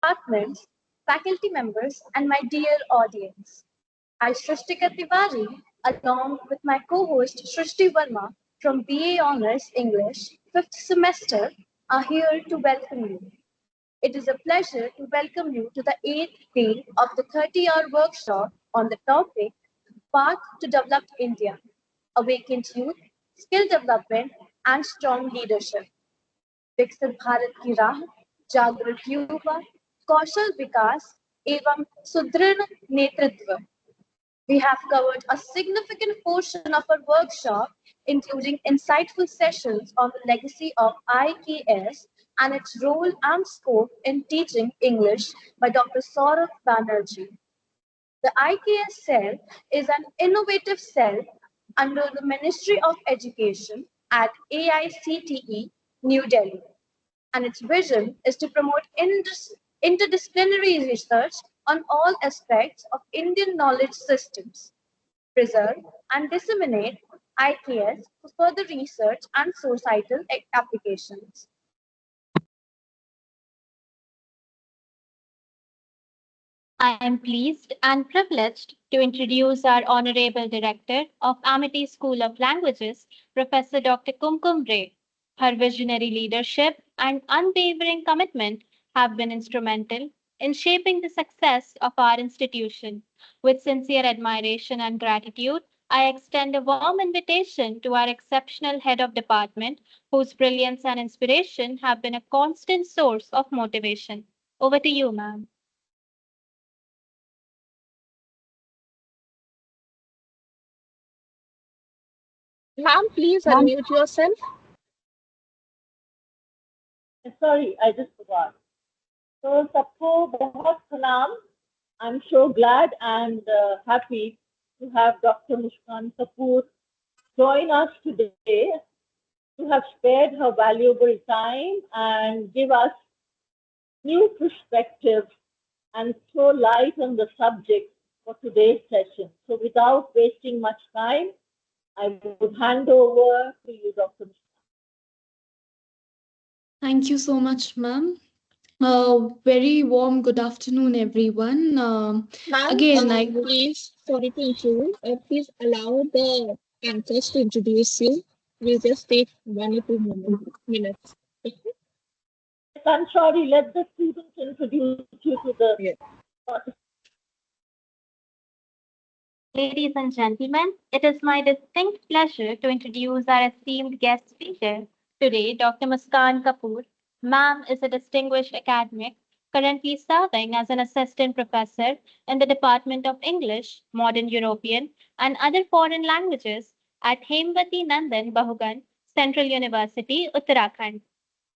departments, faculty members, and my dear audience. I, Shrishtika Tiwari, along with my co-host Shrishti Verma from BA Honours English, 5th semester, are here to welcome you. It is a pleasure to welcome you to the 8th day of the 30-hour workshop on the topic Path to Developed India, Awakened Youth, Skill Development, and Strong Leadership. विकसित भारत की राह जागरूक युवा कौशल विकास एवं सुदृढ़ नेतृत्व. We have covered a significant portion of our workshop, including insightful sessions on the legacy of IKS and its role and scope in teaching English by Dr. Saurav Banerjee. The IKS cell is an innovative cell under the Ministry of Education at AICTE, New Delhi, and its vision is to promote interdisciplinary research on all aspects of Indian knowledge systems, preserve and disseminate IKS for further research and societal applications. I am pleased and privileged to introduce our Honorable Director of Amity School of Languages, Professor Dr. Kumkum Ray. Her visionary leadership and unwavering commitment have been instrumental in shaping the success of our institution. With sincere admiration and gratitude, I extend a warm invitation to our exceptional head of department, whose brilliance and inspiration have been a constant source of motivation. Over to you, ma'am. Ma'am, please unmute yourself. Sorry, I just forgot. So, सबको बहुत सलाम. I'm so glad and happy to have Dr. Muskaan Kapoor join us today, to have spared her valuable time and give us new perspective and throw light on the subject for today's session. So without wasting much time, I would hand over to you, Dr. Muskaan. Thank you so much, ma'am. Very warm good afternoon, everyone. Ma'am, Again, I please, sorry to interrupt. Please allow the anchors to introduce you. We'll just take 1 or 2 minutes. I'm sorry, let the students introduce you to the Ladies and gentlemen, it is my distinct pleasure to introduce our esteemed guest speaker today, Dr. Muskaan Kapoor. Ma'am is a distinguished academic, currently serving as an assistant professor in the Department of English, Modern European, and other foreign languages at Hemvati Nandan, Bahuguna, Central University, Uttarakhand.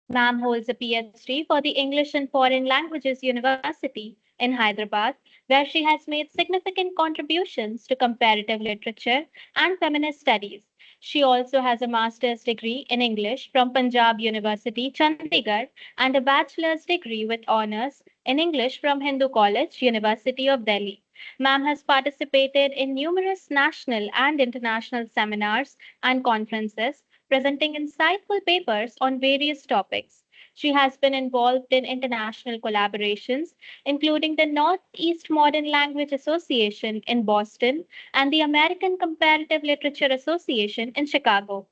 Ma'am holds a PhD for the English and Foreign Languages University in Hyderabad, where she has made significant contributions to comparative literature and feminist studies. She also has a master's degree in English from Punjab University, Chandigarh, and a bachelor's degree with honors in English from Hindu College, University of Delhi. Ma'am has participated in numerous national and international seminars and conferences, presenting insightful papers on various topics. She has been involved in international collaborations, including the Northeast Modern Language Association in Boston and the American Comparative Literature Association in Chicago.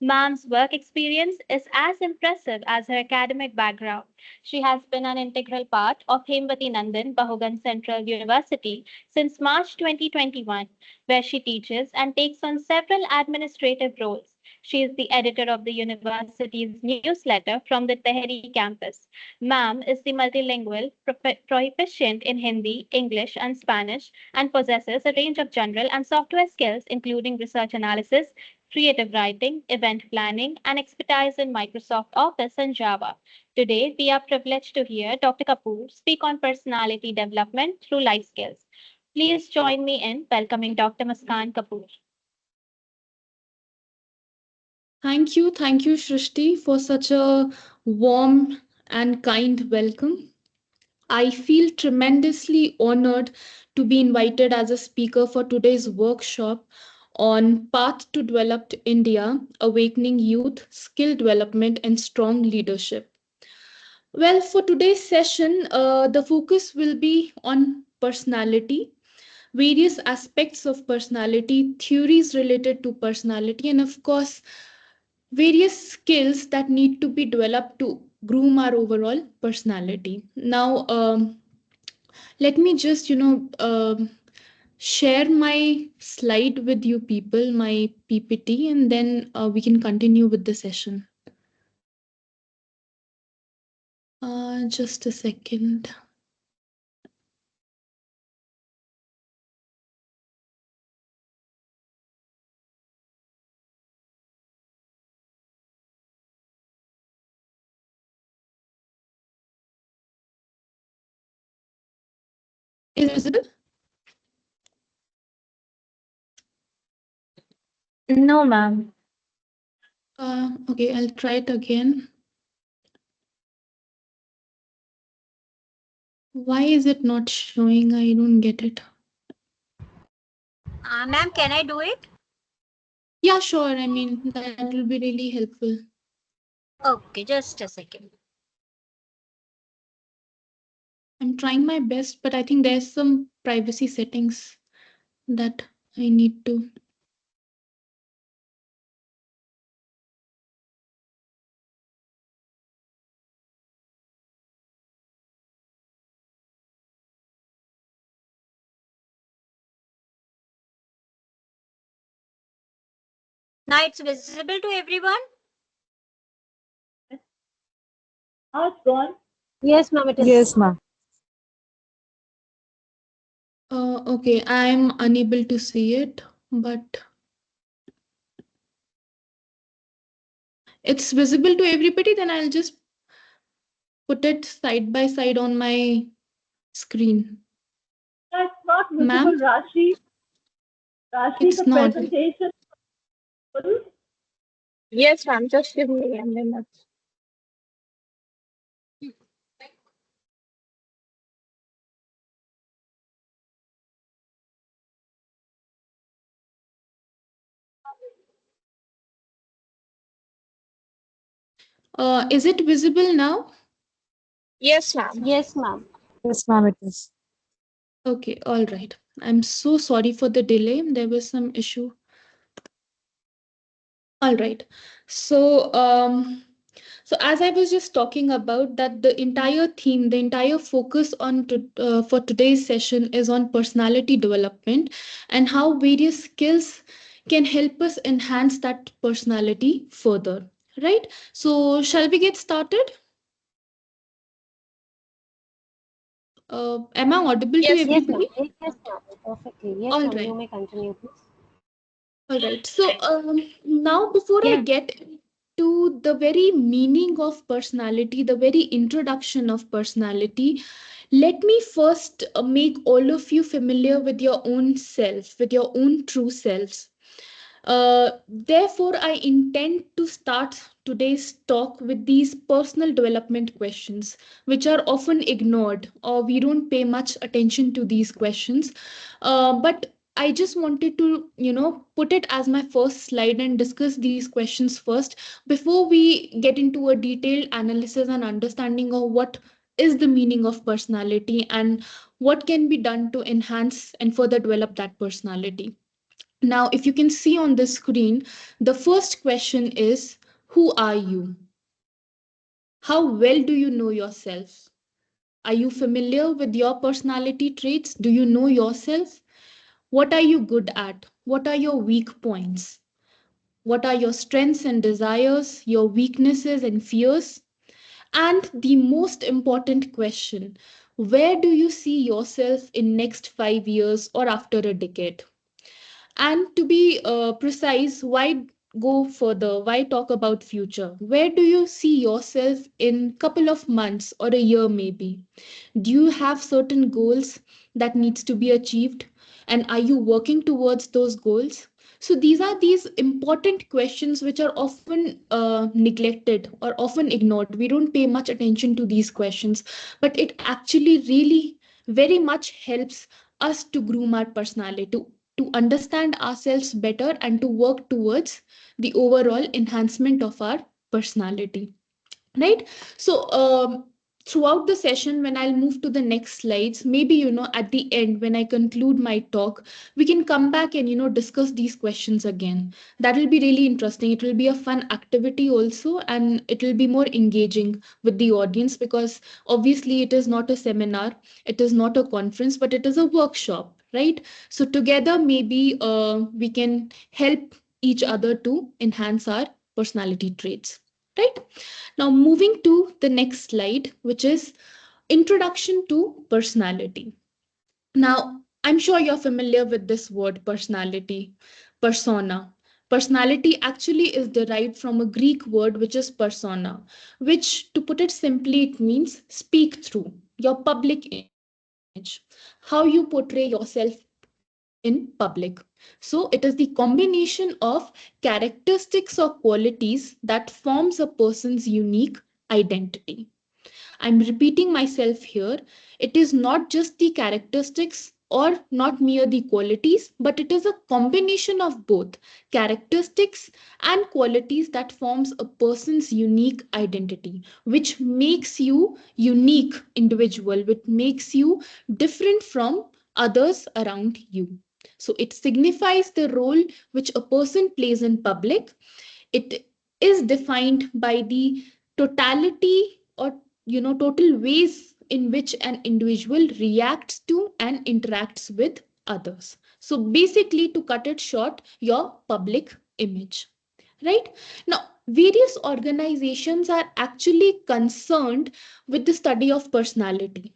Ma'am's work experience is as impressive as her academic background. She has been an integral part of Hemvati Nandan Bahugan Central University since March 2021, where she teaches and takes on several administrative roles. She is the editor of the university's newsletter from the Tehri campus. Ma'am is the multilingual, proficient in Hindi, English, and Spanish, and possesses a range of general and software skills, including research analysis, creative writing, event planning, and expertise in Microsoft Office and Java. Today, we are privileged to hear Dr. Kapoor speak on personality development through life skills. Please join me in welcoming Dr. Muskaan Kapoor. Thank you, Shrishti, for such a warm and kind welcome. I feel tremendously honored to be invited as a speaker for today's workshop on Path to Developed India, Awakening Youth, Skill Development, and Strong Leadership. Well, for today's session, the focus will be on personality, various aspects of personality, theories related to personality, and of course, various skills that need to be developed to groom our overall personality. Now, let me just, share my slide with you people, my PPT, and then we can continue with the session. Just a second. Is it visible? No, ma'am. Okay, I'll try it again. Why is it not showing? I don't get it. Ma'am, can I do it? Yeah, sure. I mean, that will be really helpful. Okay, just a second. I'm trying my best, but I think there's some privacy settings that I need to. Now it's visible to everyone? Now it's gone. Yes, ma'am, it is. Yes, ma'am. Okay, I'm unable to see it, but it's visible to everybody. Then I'll just put it side by side on my screen. That's not visible, Ma'am, Rashi. Rashi, it's the not. presentation. Yes, ma'am. Just give me a minute. Is it visible now? Yes, ma'am. Yes, ma'am. Yes, ma'am, it is. Okay, all right. I'm so sorry for the delay. There was some issue. All right. So, so as I was just talking about that, the entire theme, the entire focus on for today's session is on personality development and how various skills can help us enhance that personality further. Right. So, shall we get started? Am I audible to Yes, Yes, ma'am. ma'am. everybody? Yes, ma'am. Perfectly. Yes, All ma'am. You right. may continue, please. All right. So now, before I Yeah. get to the very meaning of personality, the very introduction of personality, let me first make all of you familiar with your own self, with your own true selves. Therefore, I intend to start today's talk with these personal development questions, which are often ignored or we don't pay much attention to these questions. But I just wanted to, put it as my first slide and discuss these questions first before we get into a detailed analysis and understanding of what is the meaning of personality and what can be done to enhance and further develop that personality. Now, if you can see on the screen, the first question is, who are you? How well do you know yourself? Are you familiar with your personality traits? Do you know yourself? What are you good at? What are your weak points? What are your strengths and desires, your weaknesses and fears? And the most important question, where do you see yourself in next 5 years or after a decade? And to be precise, why go further? Why talk about future? Where do you see yourself in couple of months or a year maybe? Do you have certain goals that needs to be achieved? And are you working towards those goals? So these are these important questions which are often neglected or often ignored. We don't pay much attention to these questions, but it actually really very much helps us to groom our personality, to understand ourselves better and to work towards the overall enhancement of our personality. Right? So, throughout the session, when I'll move to the next slides, maybe, at the end, when I conclude my talk, we can come back and, discuss these questions again. That will be really interesting. It will be a fun activity also, and it will be more engaging with the audience, because obviously it is not a seminar, it is not a conference, but it is a workshop, right? So together, maybe we can help each other to enhance our personality traits, right? Now, moving to the next slide, which is introduction to personality. Now, I'm sure you're familiar with this word personality, persona. Personality actually is derived from a Greek word which is persona, which, to put it simply, it means speak through, your public image, how you portray yourself in public. So it is the combination of characteristics or qualities that forms a person's unique identity. I'm repeating myself here. It is not just the characteristics or not mere the qualities, but it is a combination of both characteristics and qualities that forms a person's unique identity, which makes you unique individual, which makes you different from others around you. So it signifies the role which a person plays in public. It is defined by the totality or total ways in which an individual reacts to and interacts with others. So basically, to cut it short, your public image, right? Now, various organizations are actually concerned with the study of personality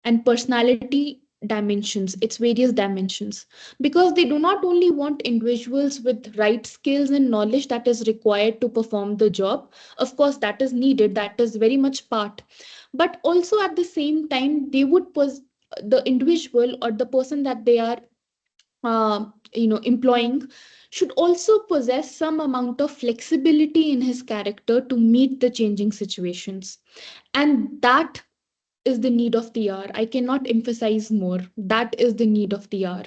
and personality dimensions, its various dimensions, because they do not only want individuals with right skills and knowledge that is required to perform the job. Of course, that is needed, that is very much part, but also at the same time they would the individual or the person that they are employing should also possess some amount of flexibility in his character to meet the changing situations. And that is the need of the hour. I cannot emphasize more. That is the need of the hour.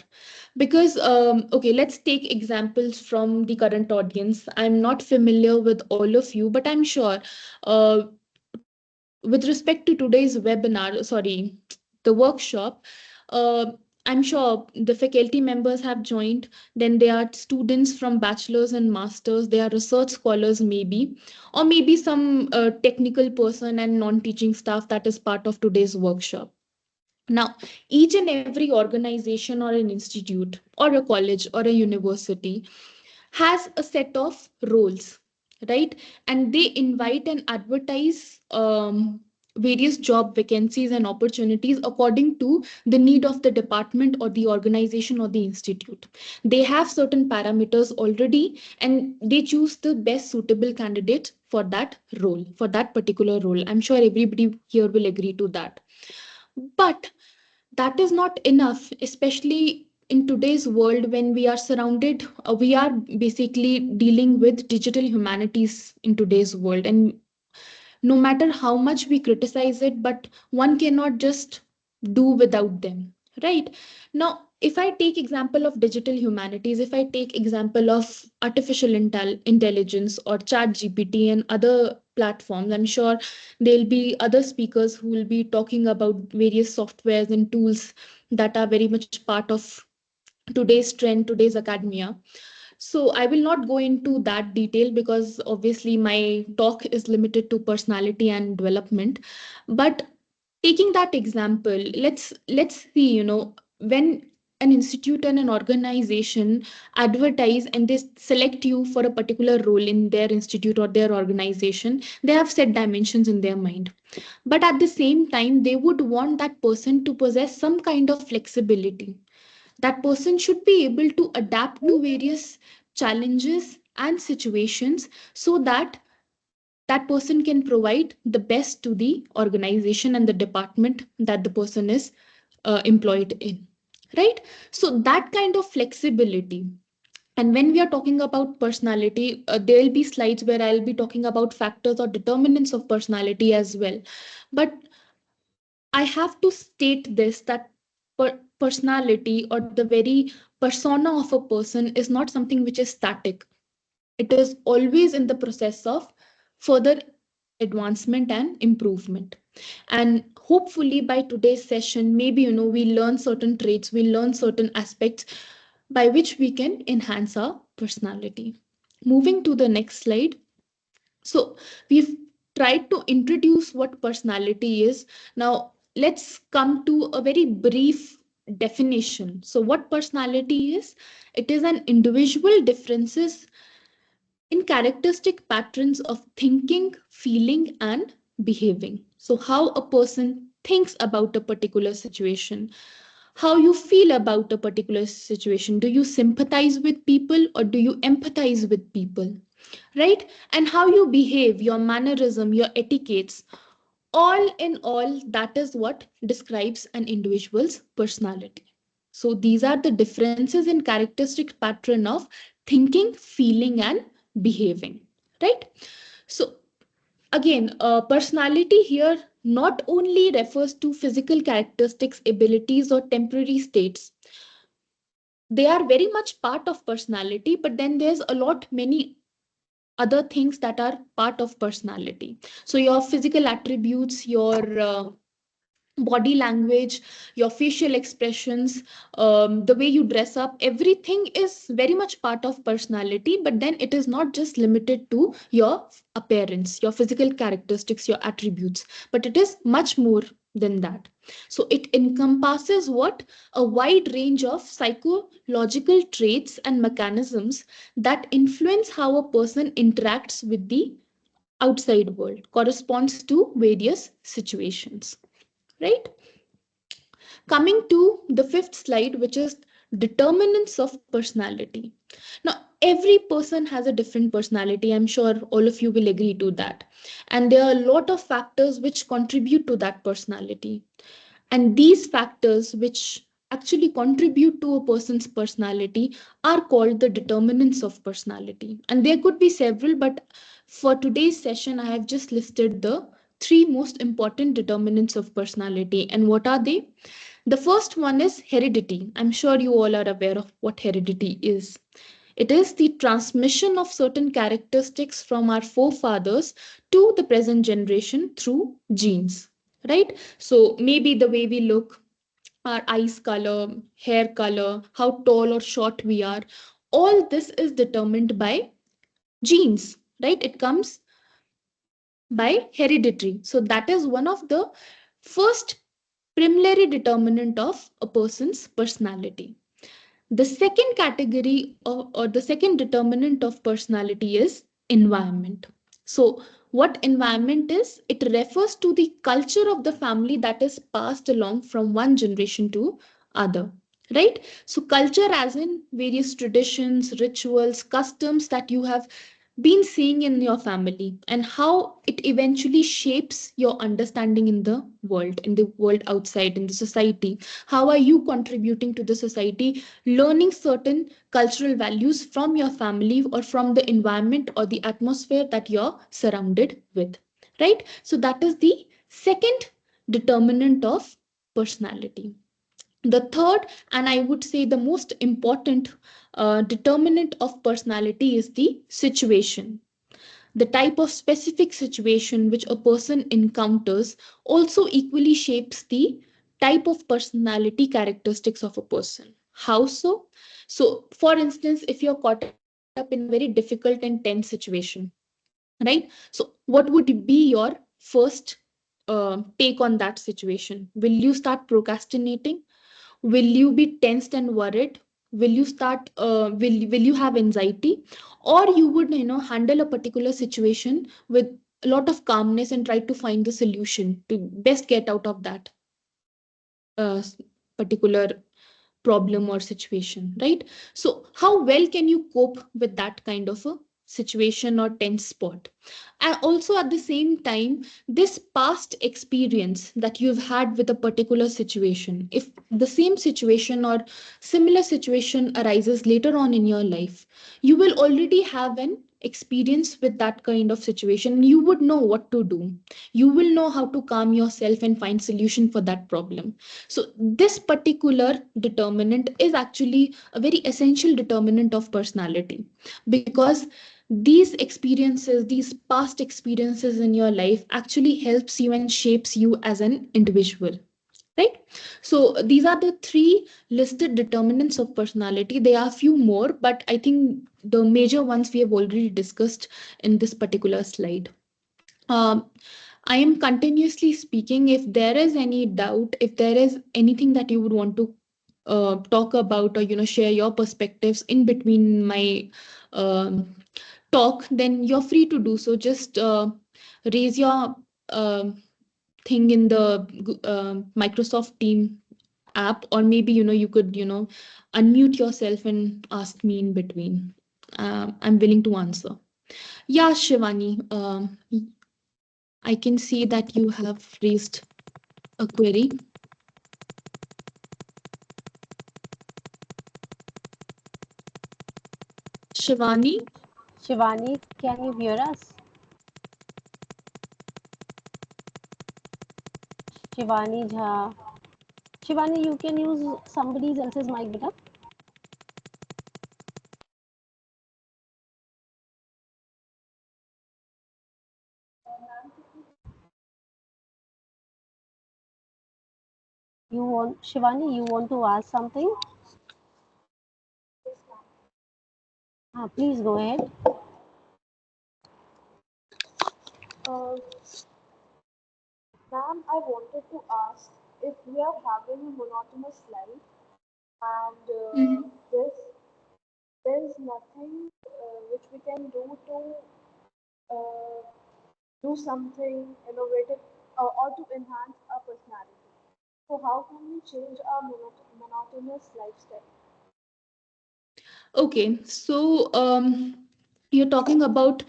Because, okay, let's take examples from the current audience. I'm not familiar with all of you, but I'm sure with respect to today's webinar, sorry, the workshop, I'm sure the faculty members have joined. Then there are students from bachelor's and master's. There are research scholars, maybe, or maybe some technical person and non-teaching staff that is part of today's workshop. Now, each and every organization or an institute or a college or a university has a set of roles, right? And they invite and advertise various job vacancies and opportunities according to the need of the department or the organization or the institute. They have certain parameters already and they choose the best suitable candidate for that role, for that particular role. I'm sure everybody here will agree to that. But that is not enough, especially in today's world when we are surrounded, we are basically dealing with digital humanities in today's world. And no matter how much we criticize it, but one cannot just do without them, right? Now, if I take example of digital humanities, if I take example of artificial intelligence or chat gpt and other platforms, I'm sure there'll be other speakers who will be talking about various softwares and tools that are very much part of today's trend, today's academia. So I will not go into that detail because obviously my talk is limited to personality and development. But taking that example, let's see, when an institute and an organization advertise and they select you for a particular role in their institute or their organization, they have set dimensions in their mind. But at the same time, they would want that person to possess some kind of flexibility. That person should be able to adapt to various challenges and situations so that that person can provide the best to the organization and the department that the person is employed in, right? So that kind of flexibility. And when we are talking about personality, there will be slides where I'll be talking about factors or determinants of personality as well. But I have to state this, that personality or the very persona of a person is not something which is static. It is always in the process of further advancement and improvement. And hopefully by today's session, maybe we learn certain traits, we learn certain aspects by which we can enhance our personality. Moving to the next slide. So we've tried to introduce what personality is. Now let's come to a very brief definition. So what personality is? It is an individual differences in characteristic patterns of thinking, feeling, and behaving. So how a person thinks about a particular situation, how you feel about a particular situation. Do you sympathize with people or do you empathize with people? Right? And how you behave, your mannerism, your etiquettes, all in all, that is what describes an individual's personality. So these are the differences in characteristic pattern of thinking, feeling, and behaving. Right? So again, personality here not only refers to physical characteristics, abilities, or temporary states. They are very much part of personality, but then there's a lot many other things that are part of personality. So your physical attributes, your body language, your facial expressions, the way you dress up, everything is very much part of personality. But then it is not just limited to your appearance, your physical characteristics, your attributes, but it is much more than that. So it encompasses what? A wide range of psychological traits and mechanisms that influence how a person interacts with the outside world, corresponds to various situations. Right? Coming to the fifth slide, which is determinants of personality. Now, every person has a different personality. I'm sure all of you will agree to that. And there are a lot of factors which contribute to that personality. And these factors, which actually contribute to a person's personality, are called the determinants of personality. And there could be several, but for today's session, I have just listed the three most important determinants of personality. And what are they? The first one is heredity. I'm sure you all are aware of what heredity is. It is the transmission of certain characteristics from our forefathers to the present generation through genes, right? So maybe the way we look, our eyes color, hair color, how tall or short we are, all this is determined by genes, right? It comes by hereditary. So that is one of the first primary determinant of a person's personality. The second category or the second determinant of personality is environment. So what environment is? It refers to the culture of the family that is passed along from one generation to other. Right? So culture as in various traditions, rituals, customs that you have been seeing in your family and how it eventually shapes your understanding in the world outside, in the society. How are you contributing to the society, learning certain cultural values from your family or from the environment or the atmosphere that you're surrounded with, right? So that is the second determinant of personality. The third, and I would say the most important determinant of personality is the situation. The type of specific situation which a person encounters also equally shapes the type of personality characteristics of a person. How so? So, for instance, if you're caught up in a very difficult and tense situation, right? So, what would be your first take on that situation? Will you start procrastinating? Will you be tensed and worried? Will you start will you have anxiety? Or you would handle a particular situation with a lot of calmness and try to find the solution to best get out of that uh, particular problem or situation, right? So how well can you cope with that kind of a situation or tense spot? And also at the same time, this past experience that you've had with a particular situation, if the same situation or similar situation arises later on in your life, you will already have an experience with that kind of situation. You would know what to do. You will know how to calm yourself and find solution for that problem. So this particular determinant is actually a very essential determinant of personality, because these experiences, these past experiences in your life actually helps you and shapes you as an individual, right? So these are the three listed determinants of personality. There are few more, but I think the major ones we have already discussed in this particular slide. um, I am continuously speaking. If there is any doubt, if there is anything that you would want to talk about, or share your perspectives in between my um, talk, then you're free to do so. Just raise your thing in the Microsoft Team app, or maybe you could unmute yourself and ask me in between. I'm willing to answer. Yeah, Shivani, I can see that you have raised a query. Shivani, Shivani, can you hear us? Shivani Jha. Shivani, you can use somebody else's mic, beta. Shivani, you want to ask something? Please go ahead. Uh, Ma'am, I wanted to ask if we are having a monotonous life and mhm. there's nothing which we can do to uh, do something innovative or to enhance our personality. So how can we change our monotonous lifestyle? Okay, so you're talking about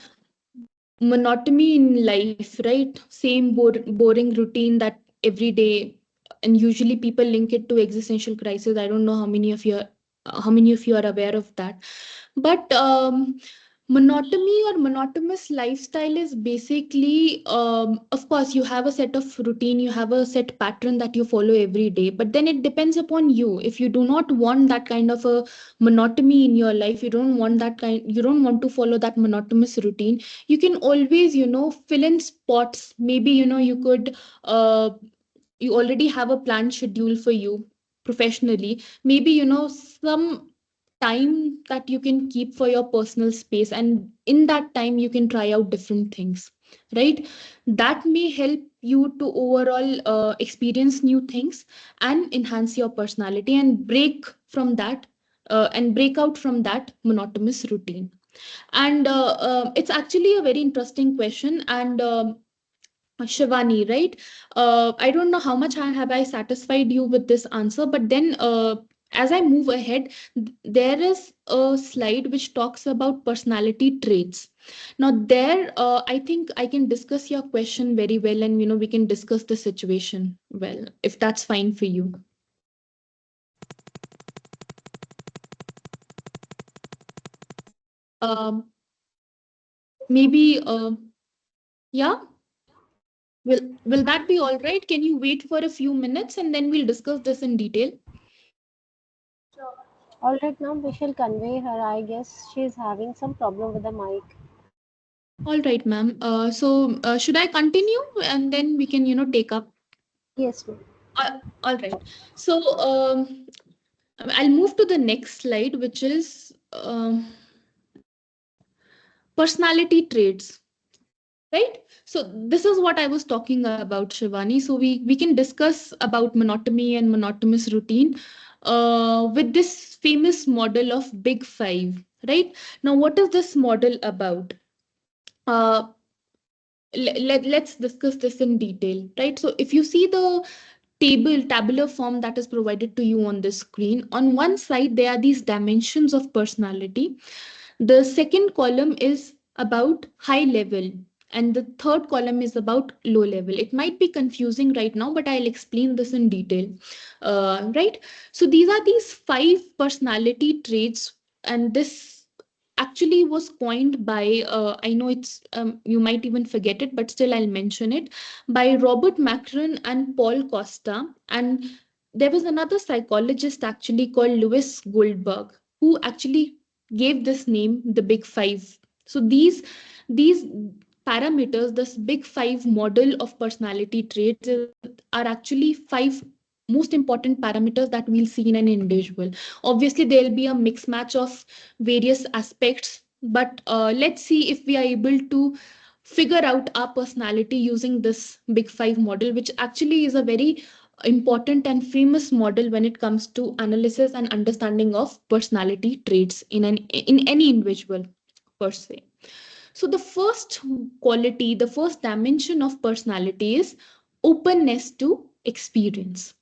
monotony in life, right? Same boring routine that every day, and usually people link it to existential crisis. I don't know how many of you are aware of that, but monotony or monotonous lifestyle is basically, of course, you have a set of routine, you have a set pattern that you follow every day, but then it depends upon you. If you do not want that kind of a monotony in your life, you don't want to follow that monotonous routine, you can always fill in spots. Maybe you could you already have a planned schedule for you professionally. Maybe some time that you can keep for your personal space, and in that time you can try out different things, right? That may help you to overall experience new things and enhance your personality and break out from that monotonous routine. And it's actually a very interesting question. And Shivani, right? I don't know how much have I satisfied you with this answer, but then as I move ahead, there is a slide which talks about personality traits. Now, there, I think I can discuss your question very well, and we can discuss the situation well, if that's fine for you. Um, maybe, yeah. Will that be all right? Can you wait for a few minutes and then we'll discuss this in detail? All right, now we shall convey her. I guess she's having some problem with the mic. All right, ma'am. So should I continue and then we can, take up? Yes, ma'am. All right. So I'll move to the next slide, which is personality traits, right? So this is what I was talking about, Shivani. So we can discuss about monotony and monotonous routine with this famous model of Big Five, right? Now, what is this model about? Uh, let's discuss this in detail, right? So if you see the tabular form that is provided to you on the screen, on one side there are these dimensions of personality. The second column is about high level, and the third column is about low level. It might be confusing right now, but I'll explain this in detail. Right? So these are these five personality traits, and this actually was coined by, I know it's, you might even forget it, but still I'll mention it, by Robert Macron and Paul Costa. And there was another psychologist actually called Louis Goldberg, who actually gave this name the Big Five. So these parameters, this big five model of personality traits are actually five most important parameters that we'll see in an individual. Obviously, there'll be a mix match of various aspects, but let's see if we are able to figure out our personality using this big five model, which actually is a very important and famous model when it comes to analysis and understanding of personality traits in any individual per se. So the first quality, the first dimension of personality is openness to experience.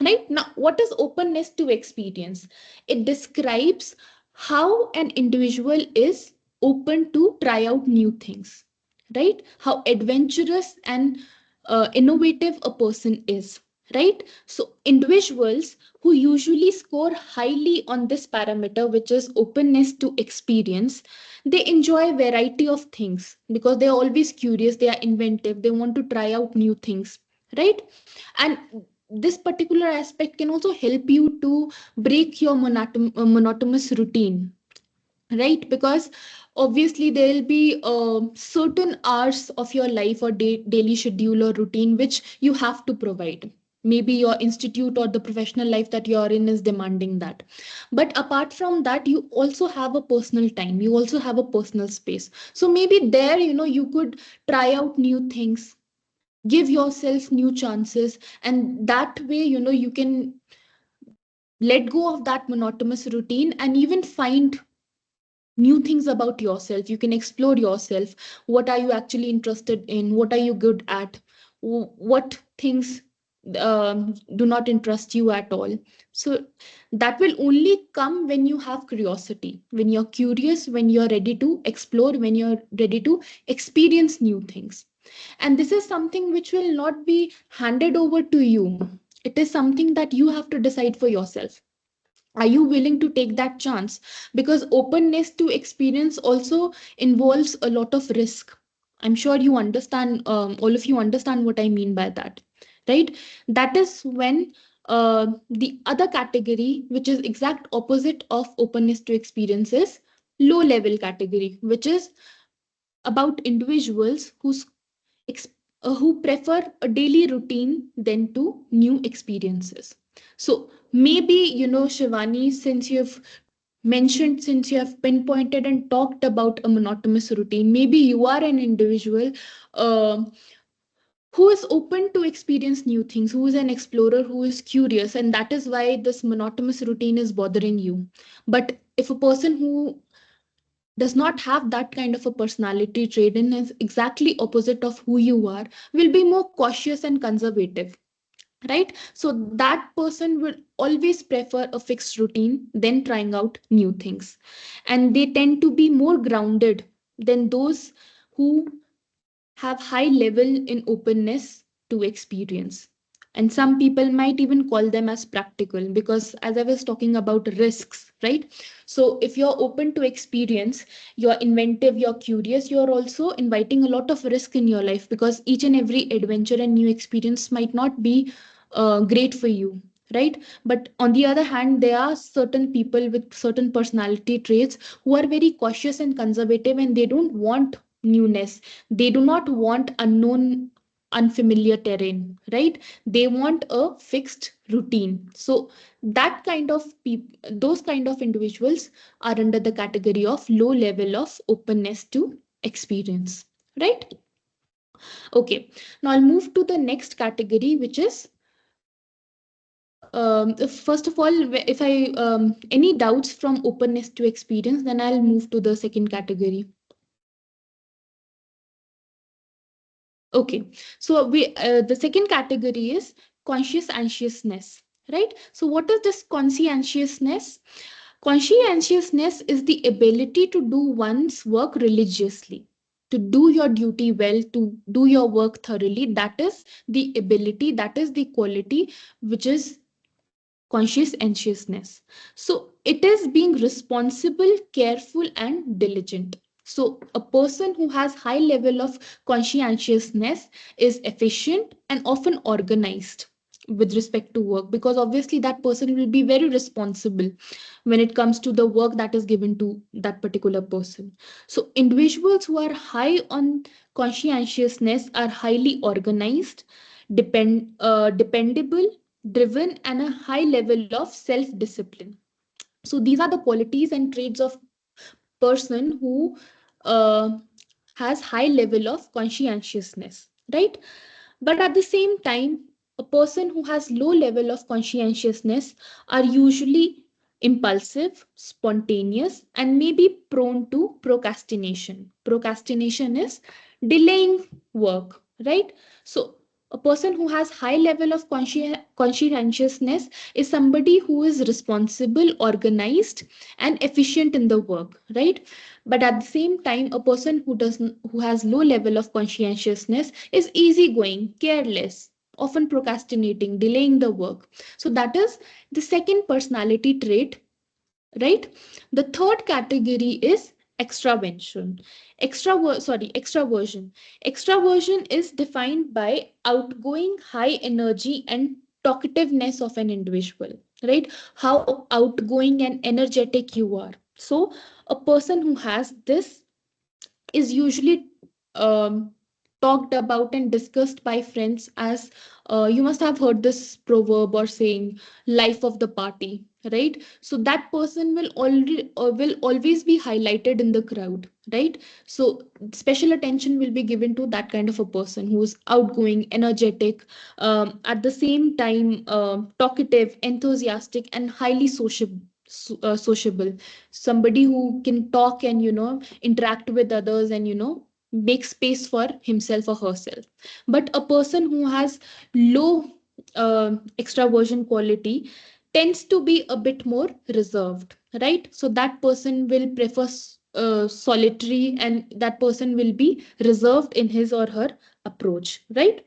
Right now, what is openness to experience? It describes how an individual is open to try out new things, right? How adventurous and innovative a person is, right? So individuals who usually score highly on this parameter, which is openness to experience, they enjoy variety of things because they are always curious, they are inventive, they want to try out new things, right? And this particular aspect can also help you to break your monotonous routine, right? Because obviously there will be certain hours of your life or daily schedule or routine which you have to provide. Maybe your institute or the professional life that you're in is demanding that, but apart from that you also have a personal time, you also have a personal space. So maybe there, you could try out new things, give yourself new chances, and that way, you can let go of that monotonous routine and even find new things about yourself. You can explore yourself. What are you actually interested in? What are you good at? What things do not interest you at all? So that will only come when you have curiosity, when you're curious, when you're ready to explore, when you're ready to experience new things. And this is something which will not be handed over to you. It is something that you have to decide for yourself. Are you willing to take that chance? Because openness to experience also involves a lot of risk. I'm sure you understand, all of you understand what I mean by that, right? That is when the other category, which is exact opposite of openness to experience, is low level category, which is about individuals ex- who prefer a daily routine than to new experiences. So maybe, Shivani, since you have pinpointed and talked about a monotonous routine, maybe you are an individual uh, who is open to experience new things, who is an explorer, who is curious, and that is why this monotonous routine is bothering you. But if a person who does not have that kind of a personality trait and is exactly opposite of who you are, will be more cautious and conservative, right? So that person will always prefer a fixed routine than trying out new things, and they tend to be more grounded than those who have high level in openness to experience. And some people might even call them as practical, because as I was talking about risks, right? So if you're open to experience, you're inventive, you're curious, you're also inviting a lot of risk in your life, because each and every adventure and new experience might not be great for you, right? But on the other hand, there are certain people with certain personality traits who are very cautious and conservative, and they don't want newness. They do not want unknown, unfamiliar terrain, right? They want a fixed routine. So that kind of people, those kind of individuals are under the category of low level of openness to experience, right? Okay, now I'll move to the next category, which is first of all, if I any doubts from openness to experience, then I'll move to the second category. Okay, so the second category is conscious anxiousness, right? So what is this conscientiousness? Conscientiousness is the ability to do one's work religiously, to do your duty well, to do your work thoroughly. That is the ability, that is the quality which is conscious anxiousness. So it is being responsible, careful, and diligent. So a person who has high level of conscientiousness is efficient and often organized. with respect to work, because obviously that person will be very responsible when it comes to the work that is given to that particular person. So individuals who are high on conscientiousness are highly organized, dependable, driven, and a high level of self discipline. So these are the qualities and traits of person who uh, has high level of conscientiousness, right? But at the same time, a person who has low level of conscientiousness are usually impulsive, spontaneous, and may be prone to procrastination. Procrastination is delaying work, right? So a person who has high level of conscientiousness is somebody who is responsible, organized, and efficient in the work, right? But at the same time, a person who has low level of conscientiousness is easygoing, careless, often procrastinating, delaying the work. So that is the second personality trait, right? The third category is extraversion. Extraversion. Extraversion is defined by outgoing, high energy and talkativeness of an individual, right? How outgoing and energetic you are. So a person who has this is usually um, talked about and discussed by friends as you must have heard this proverb or saying, life of the party, right? So that person will always be highlighted in the crowd, right? So special attention will be given to that kind of a person who is outgoing, energetic, at the same time talkative, enthusiastic, and highly sociable. Somebody who can talk and interact with others and make space for himself or herself. But a person who has low extraversion quality tends to be a bit more reserved, right? So that person will prefer solitary, and that person will be reserved in his or her approach, right?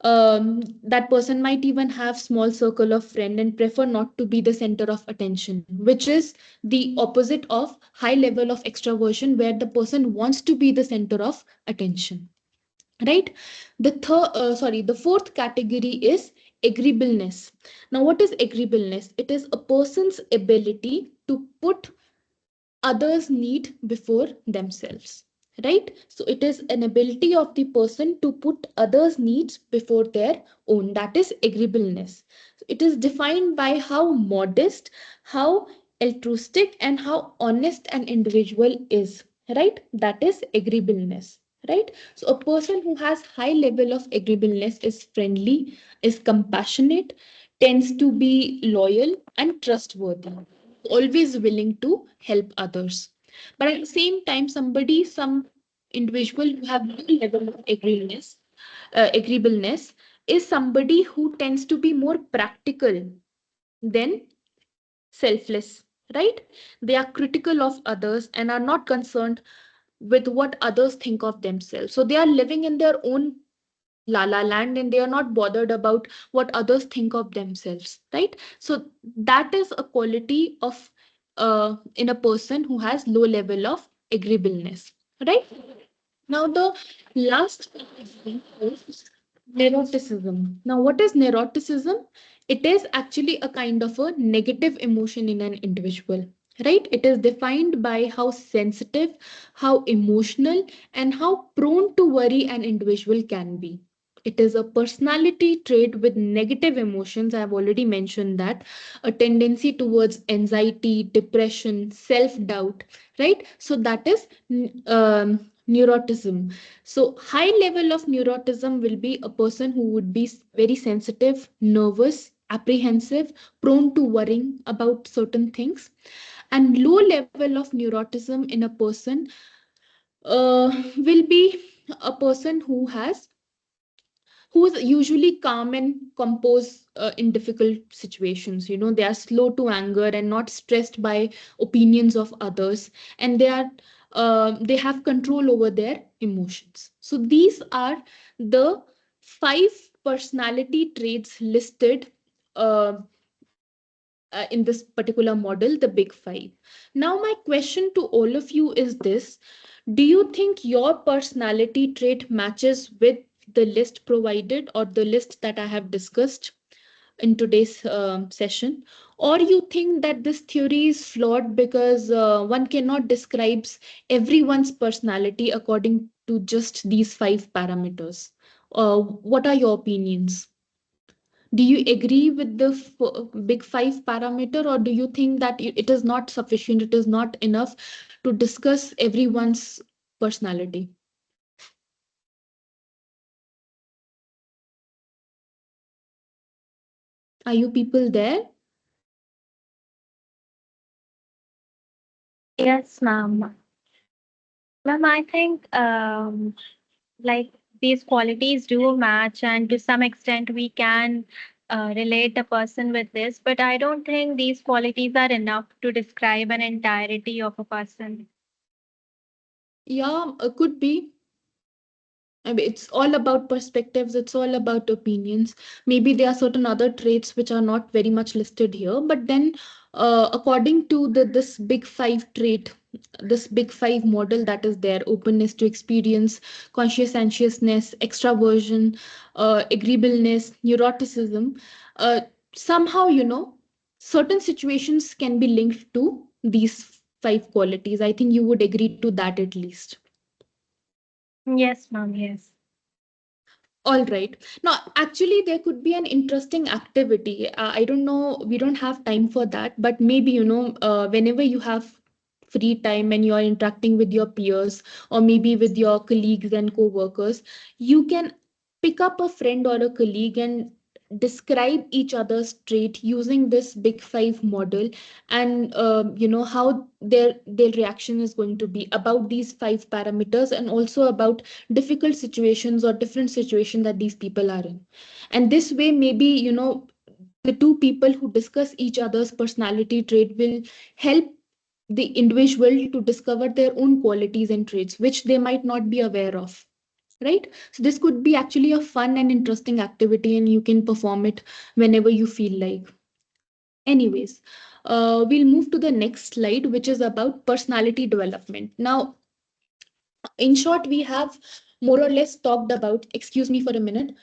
That person might even have small circle of friend and prefer not to be the center of attention, which is the opposite of high level of extraversion, where the person wants to be the center of attention, right? The fourth category is agreeableness. Now what is agreeableness? It is a person's ability to put others need before themselves, right? So it is an ability of the person to put others needs before their own. That is agreeableness. It is defined by how modest, how altruistic, and how honest an individual is, right? That is agreeableness, right? So a person who has high level of agreeableness is friendly, is compassionate, tends to be loyal and trustworthy, always willing to help others. But at the same time, some individual who have low level of agreeableness is somebody who tends to be more practical than selfless, right? They are critical of others and are not concerned with what others think of themselves. So they are living in their own la la land and they are not bothered about what others think of themselves, right? So that is a quality of in a person who has low level of agreeableness, right? Now the last category is neuroticism. Now what is neuroticism? It is actually a kind of a negative emotion in an individual, right? It is defined by how sensitive, how emotional, and how prone to worry an individual can be. It is a personality trait with negative emotions. I've already mentioned that. A tendency towards anxiety, depression, self doubt, right? So that is neuroticism. So high level of neuroticism will be a person who would be very sensitive, nervous, apprehensive, prone to worrying about certain things. And low level of neuroticism in a person will be a person who is usually calm and composed in difficult situations. They are slow to anger and not stressed by opinions of others, and they have control over their emotions. So these are the five personality traits listed uh, in this particular model, the big five. Now, my question to all of you is this: do you think your personality trait matches with the list provided or the list that I have discussed? in today's session? Or you think that this theory is flawed because one cannot describe everyone's personality according to just these five parameters? What are your opinions? Do you agree with the big five parameter, or do you think that it is not sufficient, it is not enough to discuss everyone's personality? Are you people there? Yes, ma'am. Ma'am, I think like these qualities do match, and to some extent we can relate a person with this, but I don't think these qualities are enough to describe an entirety of a person. Yeah, could be. I mean, it's all about perspectives, it's all about opinions. Maybe there are certain other traits which are not very much listed here, but then, according to this big five trait, this big five model that is there: openness to experience, conscious anxiousness, extraversion, agreeableness, neuroticism. Uh, Somehow, certain situations can be linked to these five qualities. I think you would agree to that at least. Yes, ma'am, yes. All right. Now, actually, there could be an interesting activity. I don't know, we don't have time for that, but maybe, whenever you have free time and you're interacting with your peers or maybe with your colleagues and co-workers, you can pick up a friend or a colleague and describe each other's trait using this big five model, and how their reaction is going to be about these five parameters, and also about difficult situations or different situations that these people are in. And this way, maybe, the two people who discuss each other's personality trait will help the individual to discover their own qualities and traits which they might not be aware of, right? So this could be actually a fun and interesting activity, and you can perform it whenever you feel like. Anyways, we'll move to the next slide, which is about personality development. Now, in short, we have more or less talked about, excuse me for a minute,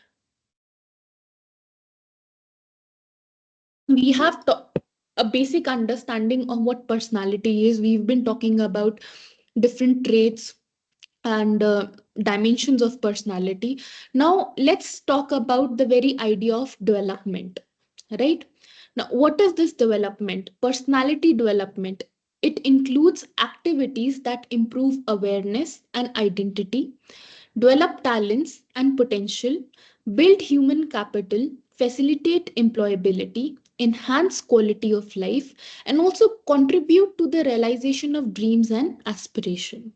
we have a basic understanding of what personality is. We've been talking about different traits and dimensions of personality. Now, let's talk about the very idea of development, right? Now, what is this development? Personality development. It includes activities that improve awareness and identity, develop talents and potential, build human capital, facilitate employability, enhance quality of life, and also contribute to the realization of dreams and aspiration.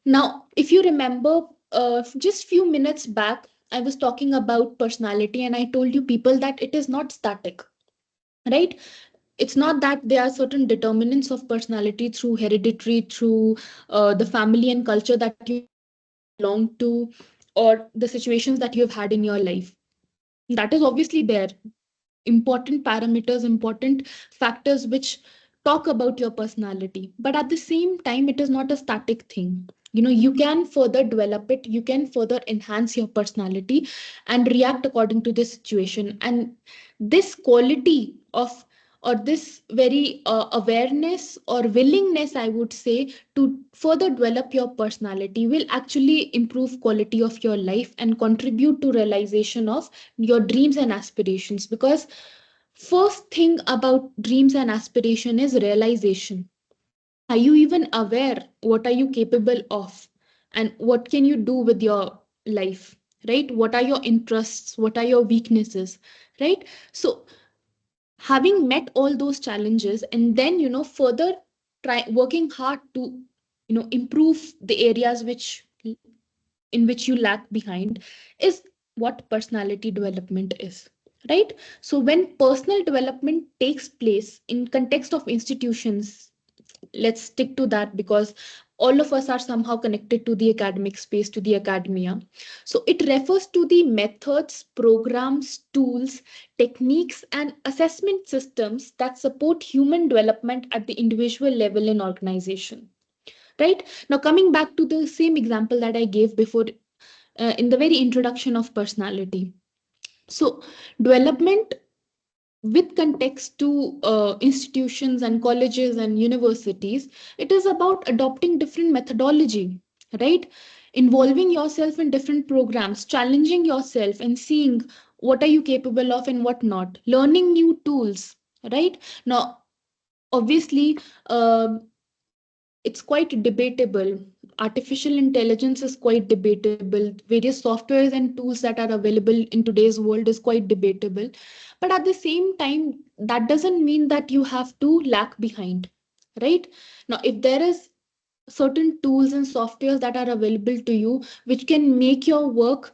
Now, if you remember, just few minutes back, I was talking about personality, and I told you people that it is not static, right? It's not that there are certain determinants of personality through hereditary, through the family and culture that you belong to, or the situations that you have had in your life. That is obviously there, important parameters, important factors which talk about your personality. But at the same time, it is not a static thing. You can further develop it, you can further enhance your personality and react according to the situation. And this quality of, or this very awareness or willingness, I would say, to further develop your personality will actually improve quality of your life and contribute to realization of your dreams and aspirations. Because first thing about dreams and aspiration is realization. Are you even aware what are you capable of and what can you do with your life, right? What are your interests, what are your weaknesses, right? So having met all those challenges and then further try working hard to improve the areas which in which you lag behind is what personality development is, right? So when personal development takes place in context of institutions, let's stick to that because all of us are somehow connected to the academic space, to the academia. So it refers to the methods, programs, tools, techniques, and assessment systems that support human development at the individual level in organization, right? Now, coming back to the same example that I gave before, in the very introduction of personality. So, development with context to institutions and colleges and universities, it is about adopting different methodology, right? Involving yourself in different programs, challenging yourself and seeing what are you capable of and what not, learning new tools, right? Now, obviously, it's quite debatable. Artificial intelligence is quite debatable. Various softwares and tools that are available in today's world is quite debatable. But at the same time, that doesn't mean that you have to lag behind, right? Now, if there is certain tools and softwares that are available to you, which can make your work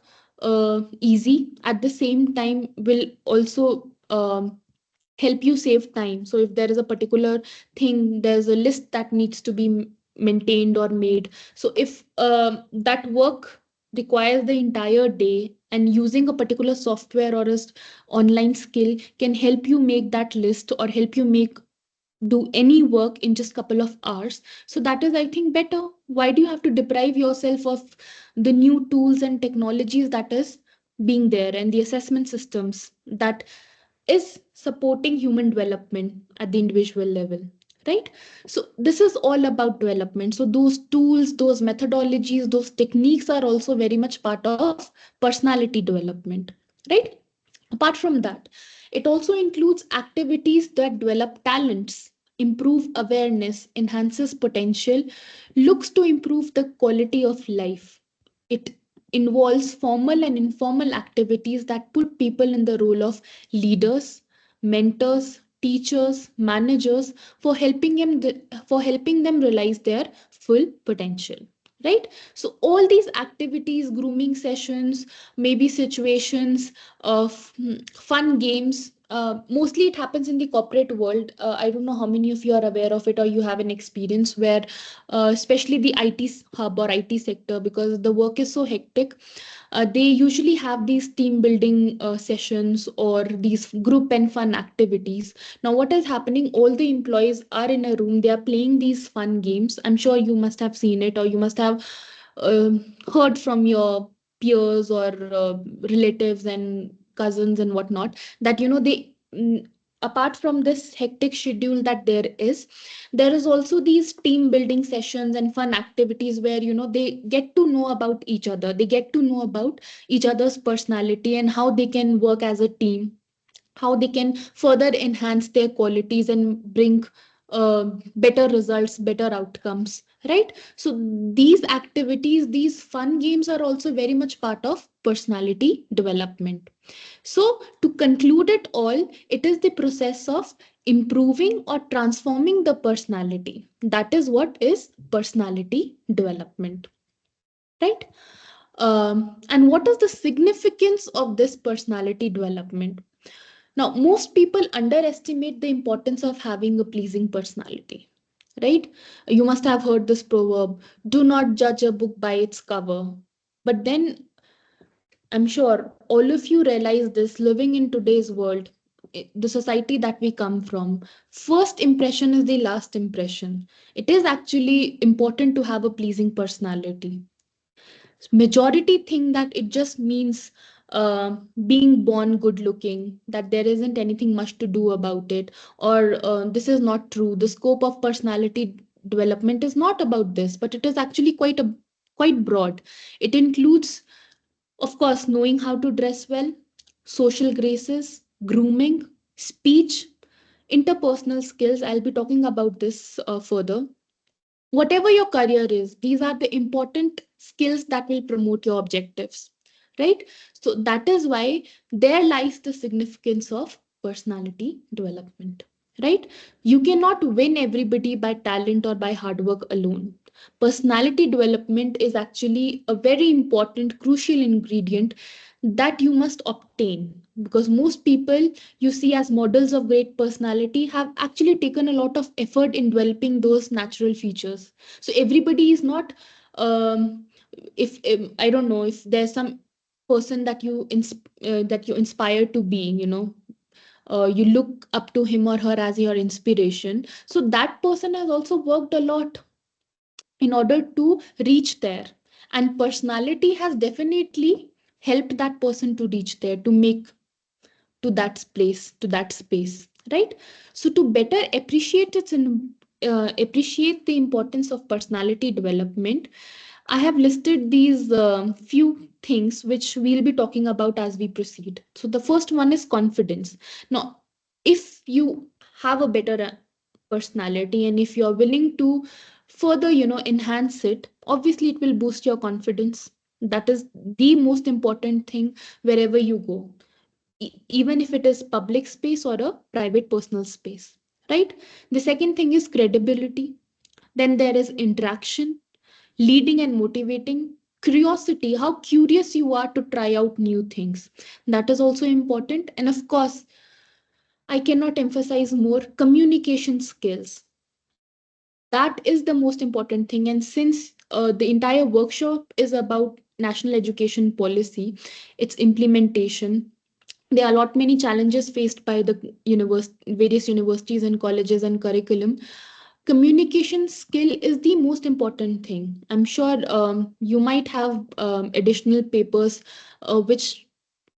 easy, at the same time will also help you save time. So if there is a particular thing, there's a list that needs to be maintained or made. So if that work requires the entire day, and using a particular software or a online skill can help you make that list or help you make do any work in just couple of hours, so that is, I think, better. Why do you have to deprive yourself of the new tools and technologies that is being there, and the assessment systems that is supporting human development at the individual level, right? So this is all about development. So those tools, those methodologies, those techniques are also very much part of personality development, right? Apart from that, it also includes activities that develop talents, improve awareness, enhances potential, looks to improve the quality of life. It involves formal and informal activities that put people in the role of leaders, mentors, teachers, managers, for helping them realize their full potential. Right? So all these activities, grooming sessions, maybe situations of fun games. Mostly it happens in the corporate world. I don't know how many of you are aware of it or you have an experience where, especially the IT hub or IT sector, because the work is so hectic, they usually have these team building sessions or these group and fun activities. Now, what is happening? All the employees are in a room, they are playing these fun games. I'm sure you must have seen it or you must have heard from your peers or relatives and cousins and whatnot that they apart from this hectic schedule that there is also these team building sessions and fun activities where they get to know about each other, they get to know about each other's personality and how they can work as a team, how they can further enhance their qualities and bring better results, better outcomes, right? So these activities, these fun games are also very much part of personality development. So to conclude it all, it is the process of improving or transforming the personality. That is what is personality development, right? And what is the significance of this personality development? Now, most people underestimate the importance of having a pleasing personality, right? You must have heard this proverb, do not judge a book by its cover. But then I'm sure all of you realize this living in today's world, the society that we come from. First impression is the last impression. It is actually important to have a pleasing personality. Majority think that it just means being born good looking, that there isn't anything much to do about it, or this is not true. The scope of personality development is not about this, but it is actually quite broad. It includes, of course, knowing how to dress well, social graces, grooming, speech, interpersonal skills. I'll be talking about this further. Whatever your career is, these are the important skills that will promote your objectives, right? So that is why there lies the significance of personality development, right? You cannot win everybody by talent or by hard work alone. Personality development is actually a very important, crucial ingredient that you must obtain, because most people you see as models of great personality have actually taken a lot of effort in developing those natural features. So everybody is not, if I don't know, if there's some person that that you inspire to be, you look up to him or her as your inspiration, so that person has also worked a lot in order to reach there, and personality has definitely helped that person to reach there, to make to that place, to that space, right? So to better appreciate appreciate the importance of personality development, I have listed these few things which we'll be talking about as we proceed. So the first one is confidence. Now, if you have a better personality and if you're willing to further, enhance it, obviously it will boost your confidence. That is the most important thing wherever you go, even if it is public space or a private personal space, right? The second thing is credibility. Then there is interaction, leading and motivating, curiosity, how curious you are to try out new things. That is also important. And of course, I cannot emphasize more communication skills. That is the most important thing. And since the entire workshop is about national education policy, its implementation, there are a lot many challenges faced by the various universities and colleges and curriculum. Communication skill is the most important thing. I'm sure you might have additional papers which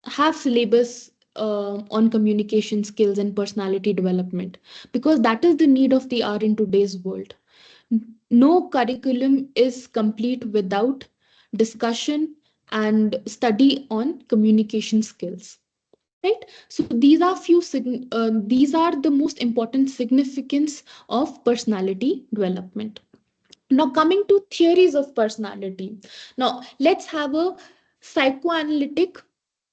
have syllabus on communication skills and personality development, because that is the need of the hour in today's world. No curriculum is complete without discussion and study on communication skills, right? So these are the most important significance of personality development. Now, coming to theories of personality. Now, let's have a psychoanalytic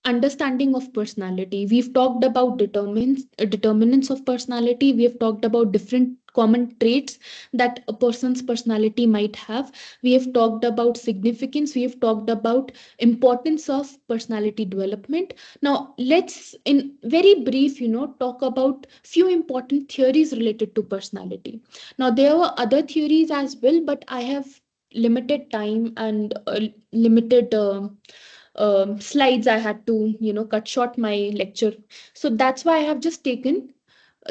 understanding of personality. We've talked about determinants of personality. We have talked about different common traits that a person's personality might have. We have talked about significance. We have talked about importance of personality development. Now, let's, in very brief, talk about few important theories related to personality. Now, there were other theories as well, but I have limited time and limited slides. I had to, cut short my lecture. So that's why I have just taken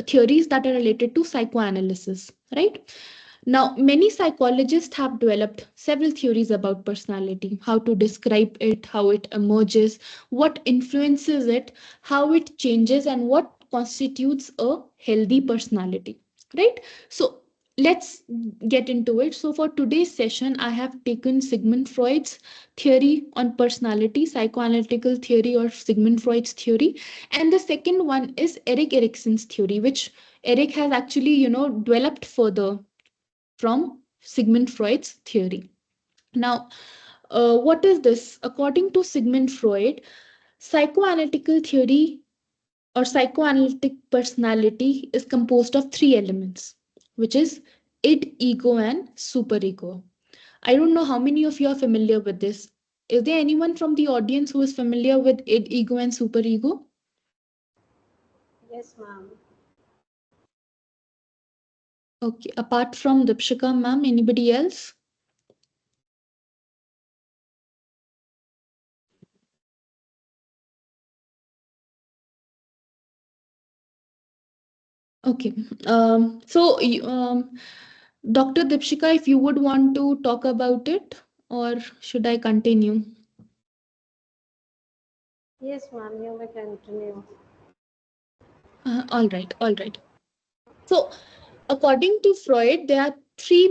theories that are related to psychoanalysis, right? Now, many psychologists have developed several theories about personality, how to describe it, how it emerges, what influences it, how it changes, and what constitutes a healthy personality, right? So, let's get into it. So, for today's session, I have taken Sigmund Freud's theory on personality, psychoanalytical theory, or Sigmund Freud's theory. And the second one is Erik Erikson's theory, which Eric has actually, developed further from Sigmund Freud's theory. Now, what is this? According to Sigmund Freud, psychoanalytical theory or psychoanalytic personality is composed of three elements, which is id, ego, and superego. I don't know how many of you are familiar with this. Is there anyone from the audience who is familiar with id, ego, and superego? Yes, ma'am. Okay, apart from Dipshika ma'am, anybody else? Okay. Dr. Dipshika, if you would want to talk about it, or should I continue? Yes, ma'am. You may continue. All right, all right. So, according to Freud, there are three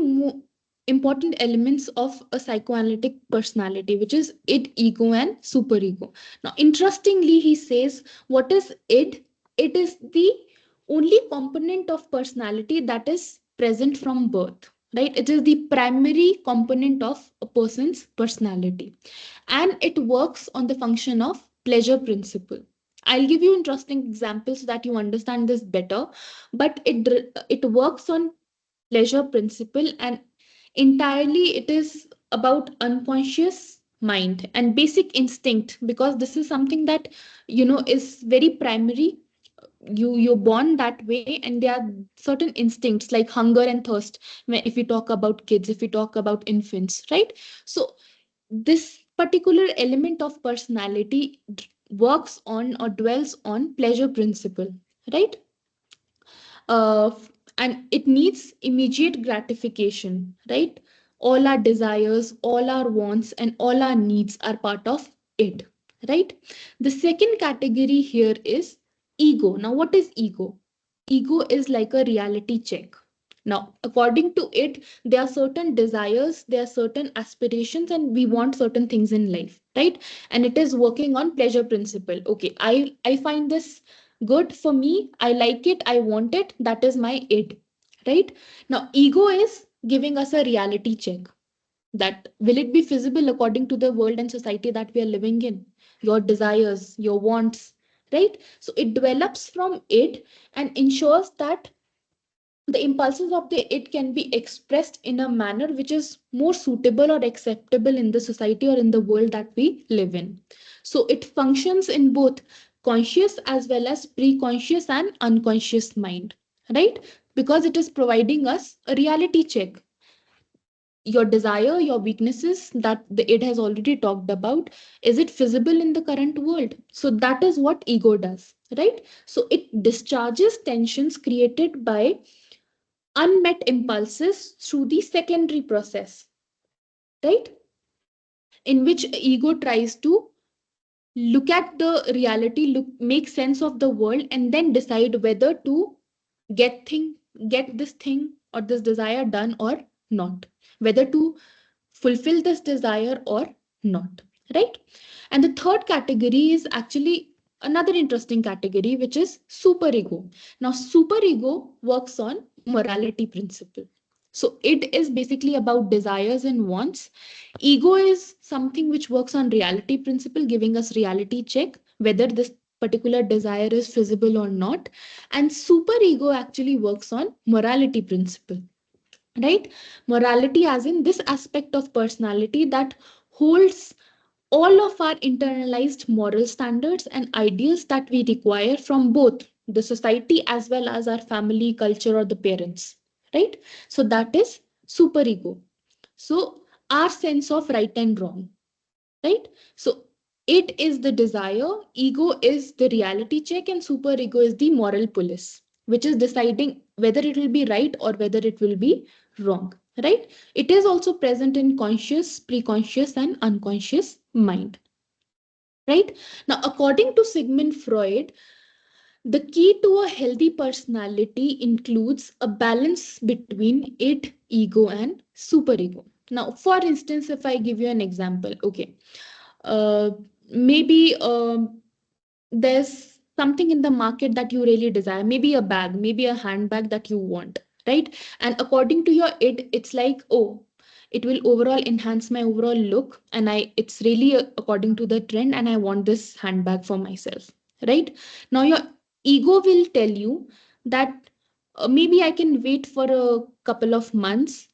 important elements of a psychoanalytic personality, which is id, ego, and superego. Now, interestingly, he says, what is id? It is the only component of personality that is present from birth, right? It is the primary component of a person's personality, and it works on the function of pleasure principle. I'll give you interesting examples so that you understand this better, but it works on pleasure principle, and entirely it is about unconscious mind and basic instinct, because this is something that is very primary. You're born that way, and there are certain instincts like hunger and thirst, if we talk about kids, if we talk about infants, right? So this particular element of personality works on or dwells on pleasure principle, right? uh, and it needs immediate gratification, right? All our desires, all our wants, and all our needs are part of it, right? The second category here is Ego. Now, what is ego? Ego is like a reality check. Now, according to it, there are certain desires, there are certain aspirations, and we want certain things in life, right? And it is working on pleasure principle. Okay, I find this good for me, I like it, I want it, that is my id, right? Now, ego is giving us a reality check, that will it be feasible according to the world and society that we are living in, your desires, your wants, right? So it develops from it and ensures that the impulses of the it can be expressed in a manner which is more suitable or acceptable in the society or in the world that we live in. So it functions in both conscious as well as pre-conscious and unconscious mind, right? Because it is providing us a reality check, your desire, your weaknesses that it has already talked about. Is it feasible in the current world? So that is what ego does, right? So it discharges tensions created by unmet impulses through the secondary process, right? In which ego tries to look at the reality, look, make sense of the world, and then decide whether to get thing, get this thing or this desire done or not, whether to fulfill this desire or not, right? And the third category is actually another interesting category, which is superego. Now, superego works on morality principle. So it is basically about desires and wants. Ego is something which works on reality principle, giving us reality check whether this particular desire is feasible or not. And superego actually works on morality principle, right? Morality as in this aspect of personality that holds all of our internalized moral standards and ideals that we require from both the society as well as our family, culture, or the parents, right? So that is superego. So our sense of right and wrong, right? So it is the desire, ego is the reality check, and superego is the moral police, which is deciding whether it will be right or whether it will be wrong, right? It is also present in conscious, preconscious, and unconscious mind, right? Now, according to Sigmund Freud, the key to a healthy personality includes a balance between id, ego, and superego. Now, for instance, if I give you an example, okay, uh, maybe there's something in the market that you really desire, maybe a bag, maybe a handbag that you want, right? And according to your id, it's like, oh, it will overall enhance my overall look, and it's really according to the trend, and I want this handbag for myself, right? Now your ego will tell you that maybe I can wait for a couple of months,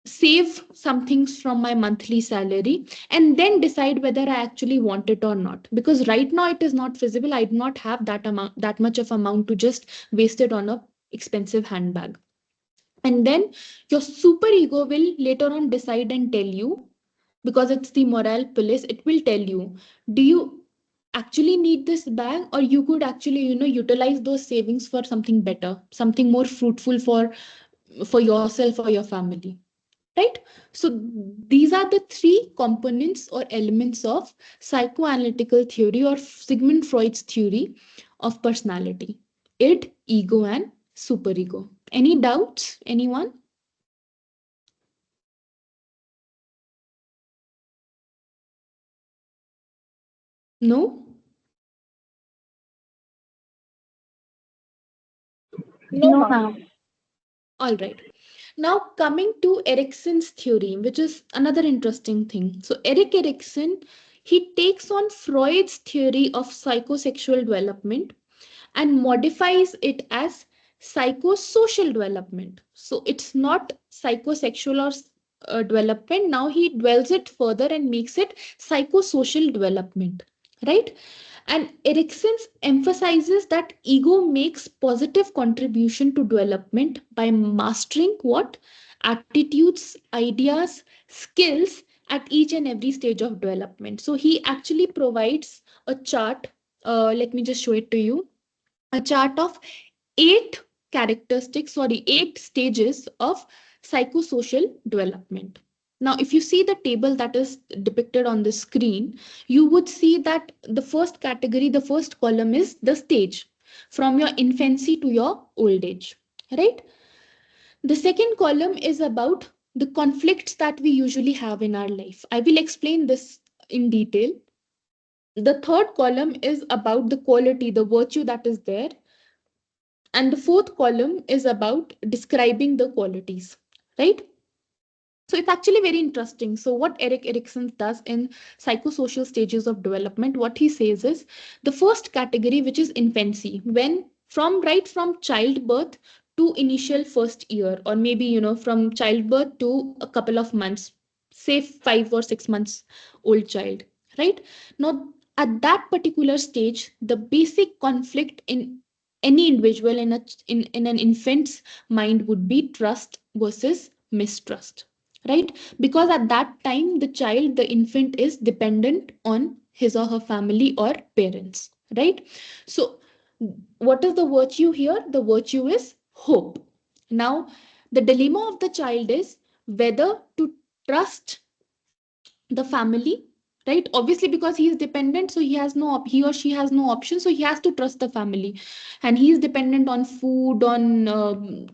save some things from my monthly salary, and then decide whether I actually want it or not, because right now it is not feasible, I do not have that amount, that much of amount to just waste it on a expensive handbag. And then your super ego will later on decide and tell you, because it's the morale police, it will tell you, do you actually need this bag, or you could actually, utilize those savings for something better, something more fruitful for yourself or your family, right? So these are the three components or elements of psychoanalytical theory or Sigmund Freud's theory of personality: id, ego, and superego. Any doubts, anyone? No? No, No, ma'am. ma'am. All right. Now coming to Erikson's theory, which is another interesting thing. So Erik Erikson, he takes on Freud's theory of psychosexual development and modifies it as psychosocial development. So it's not psychosexual or development. Now he dwells it further and makes it psychosocial development, right? And Erikson emphasizes that ego makes positive contribution to development by mastering what? Attitudes, ideas, skills at each and every stage of development. So he actually provides a chart. Let me just show it to you. A chart of eight stages of psychosocial development. Now, if you see the table that is depicted on the screen, you would see that the first category, the first column is the stage from your infancy to your old age, right? The second column is about the conflicts that we usually have in our life. I will explain this in detail. The third column is about the quality, the virtue that is there. And the fourth column is about describing the qualities, right? So it's actually very interesting. So what Eric Erikson does in psychosocial stages of development, what he says is the first category, which is infancy, when from right from childbirth to initial first year, or maybe from childbirth to a couple of months, say 5 or 6 months old child, right? Now at that particular stage, the basic conflict in any individual in an infant's mind would be trust versus mistrust, right? Because at that time the child, the infant, is dependent on his or her family or parents, right? So what is the virtue here? The virtue is hope. Now the dilemma of the child is whether to trust the family, right? Obviously, because he is dependent, so he or she has no option, so he has to trust the family, and he is dependent on food, on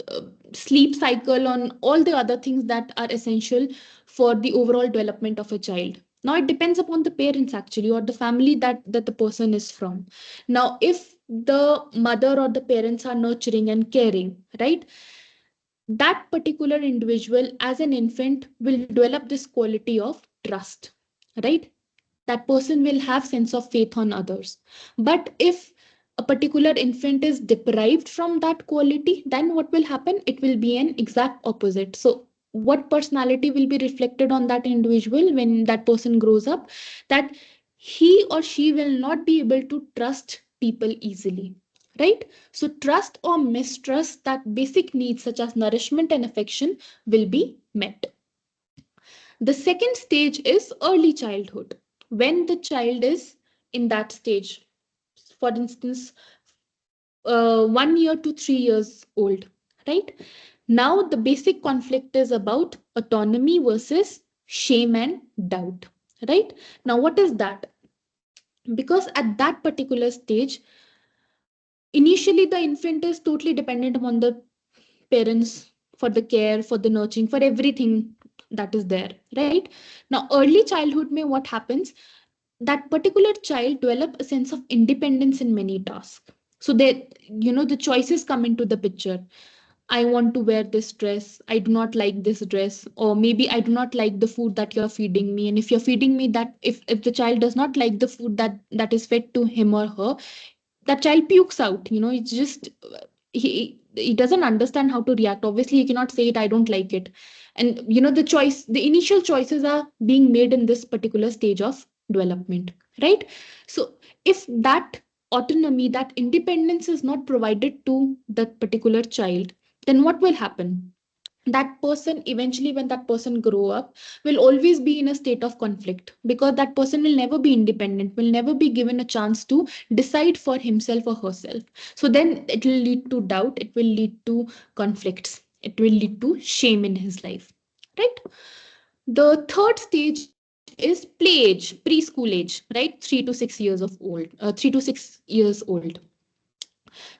sleep cycle, on all the other things that are essential for the overall development of a child. Now it depends upon the parents actually, or the family that the person is from. Now if the mother or the parents are nurturing and caring, right, that particular individual as an infant will develop this quality of trust, right? That person will have sense of faith on others. But if a particular infant is deprived from that quality, then what will happen? It will be an exact opposite. So what personality will be reflected on that individual when that person grows up? That he or she will not be able to trust people easily, right? So trust or mistrust, that basic needs such as nourishment and affection will be met. The second stage is early childhood. When the child is in that stage, for instance, 1 year to 3 years old, right? Now the basic conflict is about autonomy versus shame and doubt, right? Now what is that? Because at that particular stage, initially the infant is totally dependent upon the parents for the care, for the nurturing, for everything that is there, right? Now early childhood may what happens, that particular child develop a sense of independence in many tasks. So that the choices come into the picture. I want to wear this dress, I do not like this dress, or maybe I do not like the food that you're feeding me. And if you're feeding me that, if the child does not like the food that is fed to him or her, that child pukes out. It's just he doesn't understand how to react. Obviously he cannot say it, I don't like it. And the initial choices are being made in this particular stage of development, right? So if that autonomy, that independence is not provided to that particular child, then what will happen? That person eventually, when that person grow up, will always be in a state of conflict, because that person will never be independent, will never be given a chance to decide for himself or herself. So then it will lead to doubt, it will lead to conflicts, it will lead to shame in his life, right? The third stage is play age, preschool age, right? 3 to 6 years old.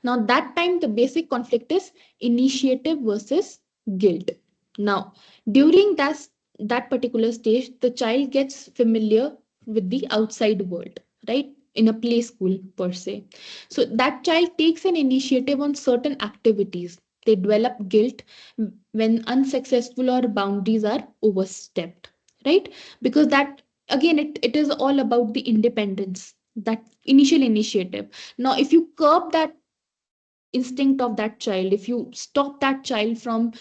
Now, that time, the basic conflict is initiative versus guilt. Now, during that particular stage, the child gets familiar with the outside world, right? In a play school, per se. So, that child takes an initiative on certain activities. They develop guilt when unsuccessful or boundaries are overstepped, right? Because that, again, it is all about the independence, that initial initiative. Now, if you curb that instinct of that child, if you stop that child from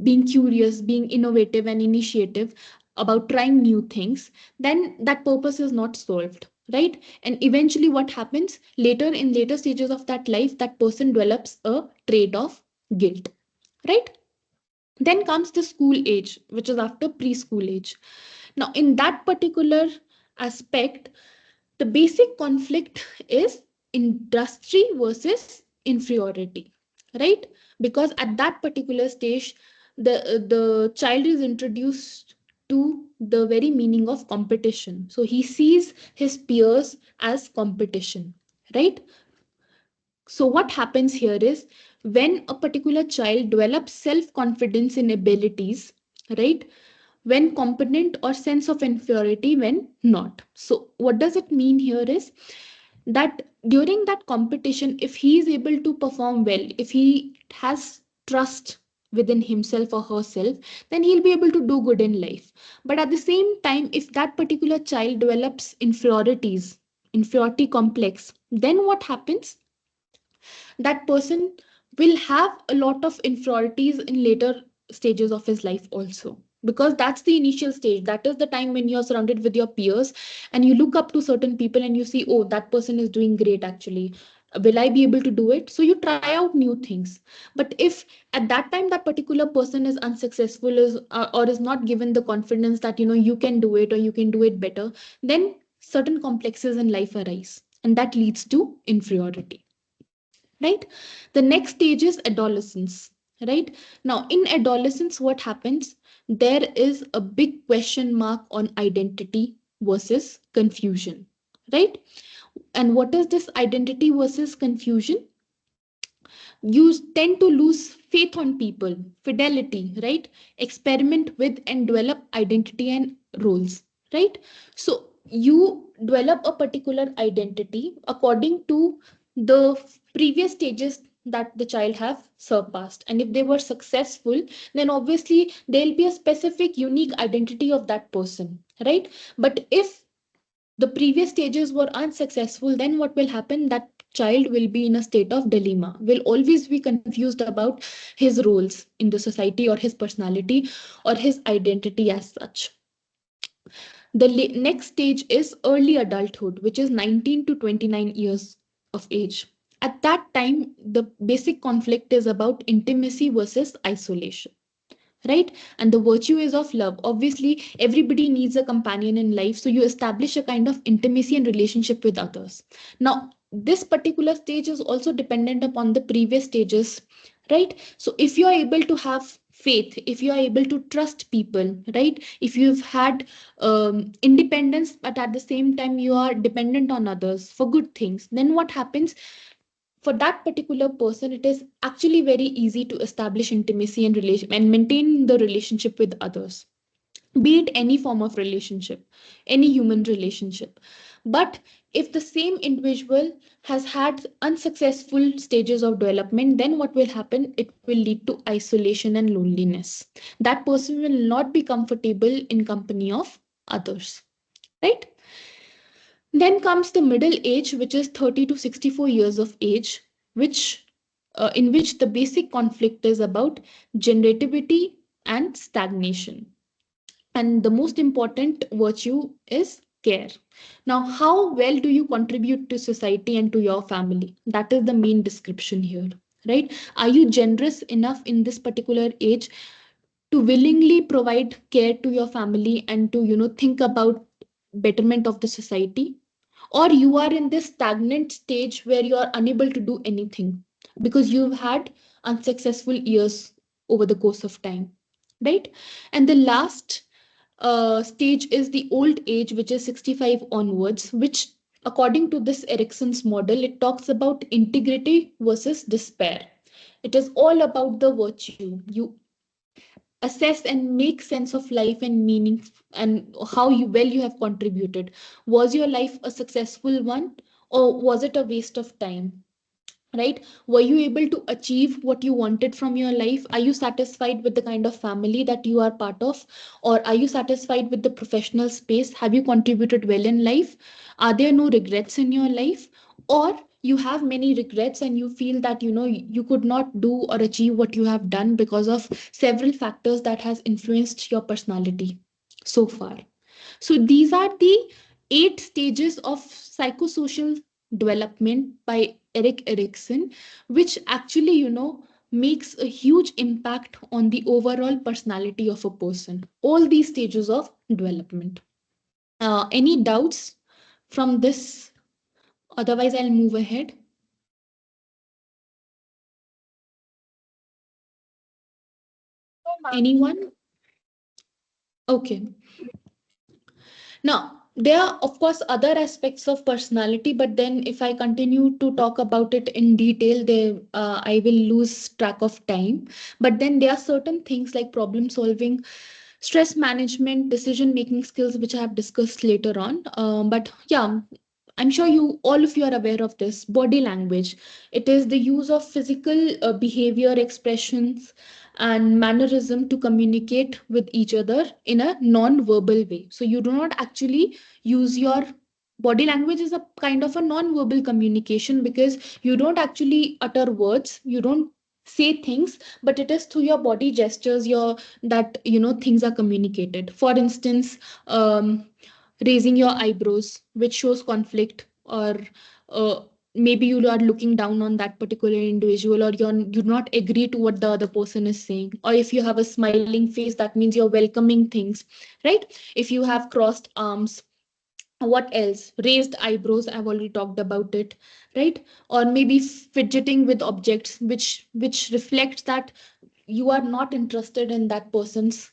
being curious, being innovative and initiative about trying new things, then that purpose is not solved, right? And eventually what happens later, in later stages of that life, that person develops a trait of guilt, right? Then comes the school age, which is after preschool age. Now in that particular aspect, the basic conflict is industry versus inferiority, right? Because at that particular stage, the child is introduced to the very meaning of competition. So he sees his peers as competition, right? So what happens here is when a particular child develops self confidence in abilities, right? When competent or sense of inferiority when not. So what does it mean here is that during that competition, if he is able to perform well, if he has trust within himself or herself, then he'll be able to do good in life. But at the same time, if that particular child develops inferiority complex, then what happens? That person will have a lot of inferiorities in later stages of his life also, because that's the initial stage. That is the time when you're surrounded with your peers and you look up to certain people and you see, oh, that person is doing great actually, will I be able to do it? So you try out new things. But if at that time that particular person is unsuccessful, or is not given the confidence that you can do it or you can do it better, then certain complexes in life arise, and that leads to inferiority, right? The next stage is adolescence, right? Now in adolescence, what happens? There is a big question mark on identity versus confusion, right? And what is this identity versus confusion? You tend to lose faith on people, fidelity, right? Experiment with and develop identity and roles, right? So you develop a particular identity according to the previous stages that the child have surpassed, and if they were successful, then obviously there'll be a specific unique identity of that person, right? But if the previous stages were unsuccessful, then what will happen? That child will be in a state of dilemma, will always be confused about his roles in the society or his personality or his identity as such. The next stage is early adulthood, which is 19 to 29 years of age. At that time, the basic conflict is about intimacy versus isolation, right? And the virtue is of love. Obviously everybody needs a companion in life, so you establish a kind of intimacy and relationship with others. Now this particular stage is also dependent upon the previous stages, right? So if you are able to have faith, if you are able to trust people, right, if you've had independence but at the same time you are dependent on others for good things, then what happens? For that particular person, it is actually very easy to establish intimacy and relation and maintain the relationship with others, be it any form of relationship, any human relationship. But if the same individual has had unsuccessful stages of development, then what will happen? It will lead to isolation and loneliness. That person will not be comfortable in company of others, right? Then comes the middle age, which is 30 to 64 years of age, which in which the basic conflict is about generativity and stagnation. And the most important virtue is care. Now, how well do you contribute to society and to your family? That is the main description here, right? Are you generous enough in this particular age to willingly provide care to your family and to think about betterment of the society? Or you are in this stagnant stage where you are unable to do anything because you've had unsuccessful years over the course of time, right? And the last stage is the old age, which is 65 onwards, which according to this Erickson's model, it talks about integrity versus despair. It is all about the virtue. You assess and make sense of life and meaning, and how well you have contributed. Was your life a successful one, or was it a waste of time, right? Were you able to achieve what you wanted from your life? Are you satisfied with the kind of family that you are part of, or are you satisfied with the professional space? Have you contributed well in life? Are there no regrets in your life? Or you have many regrets and you feel that you could not do or achieve what you have done because of several factors that has influenced your personality so far. So these are the 8 stages of psychosocial development by Erik Erikson, which actually, makes a huge impact on the overall personality of a person. All these stages of development. Any doubts from this? Otherwise, I'll move ahead. No, ma'am. Anyone? Okay. Now, there are, of course, other aspects of personality, but then if I continue to talk about it in detail, I will lose track of time. But then there are certain things like problem solving, stress management, decision making skills, which I have discussed later on. But yeah, I'm sure you all of you are aware of this body language. It is the use of physical behavior, expressions, and mannerism to communicate with each other in a non-verbal way. So you do not actually use your body language is a kind of a non-verbal communication because you don't actually utter words, you don't say things, but it is through your body gestures your that things are communicated. For instance, raising your eyebrows, which shows conflict, or maybe you are looking down on that particular individual, or you do not agree to what the other person is saying. Or if you have a smiling face, that means you're welcoming things, right? If you have crossed arms, what else? Raised eyebrows, I've already talked about it, right? Or maybe fidgeting with objects, which reflects that you are not interested in that person's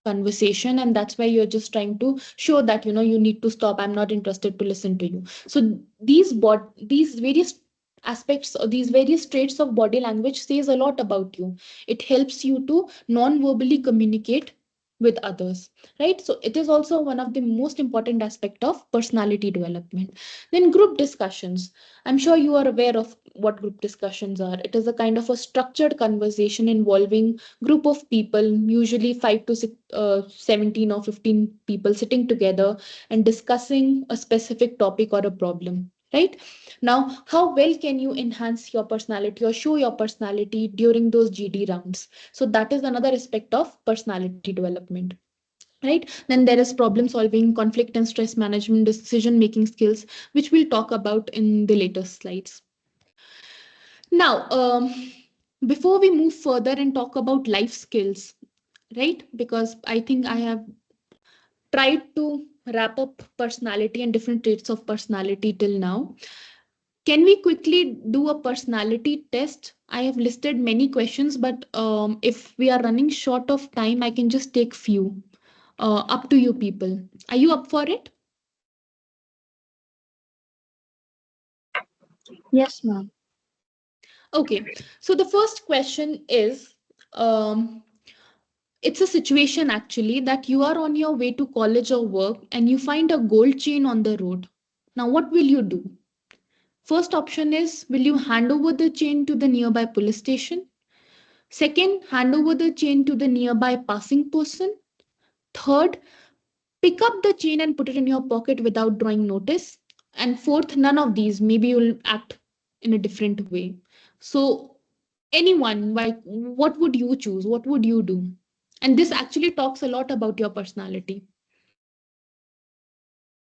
conversation, and that's why you're just trying to show that you need to stop, I'm not interested to listen to you. So these various aspects or these various traits of body language says a lot about you. It helps you to non-verbally communicate with others, right? So it is also one of the most important aspect of personality development. Then group discussions. I'm sure you are aware of what group discussions are. It is a kind of a structured conversation involving group of people, usually 5 to 6, 17 or 15 people sitting together and discussing a specific topic or a problem, right? Now, how well can you enhance your personality or show your personality during those GD rounds? So that is another aspect of personality development, right? Then there is problem solving, conflict and stress management, decision making skills, which we'll talk about in the later slides. Now, before we move further and talk about life skills, right? Because I think I have tried to wrap up personality and different traits of personality till now. Can we quickly do a personality test? I have listed many questions, but if we are running short of time, I can just take few. Up to you, people. Are you up for it? Yes, ma'am. Okay. So the first question is, um, it's a situation actually that you are on your way to college or work and you find a gold chain on the road. Now, what will you do? First option is, will you hand over the chain to the nearby police station? Second, hand over the chain to the nearby passing person. Third, pick up the chain and put it in your pocket without drawing notice. And fourth, none of these. Maybe you'll act in a different way. So, anyone, like, what would you choose? What would you do? And this actually talks a lot about your personality.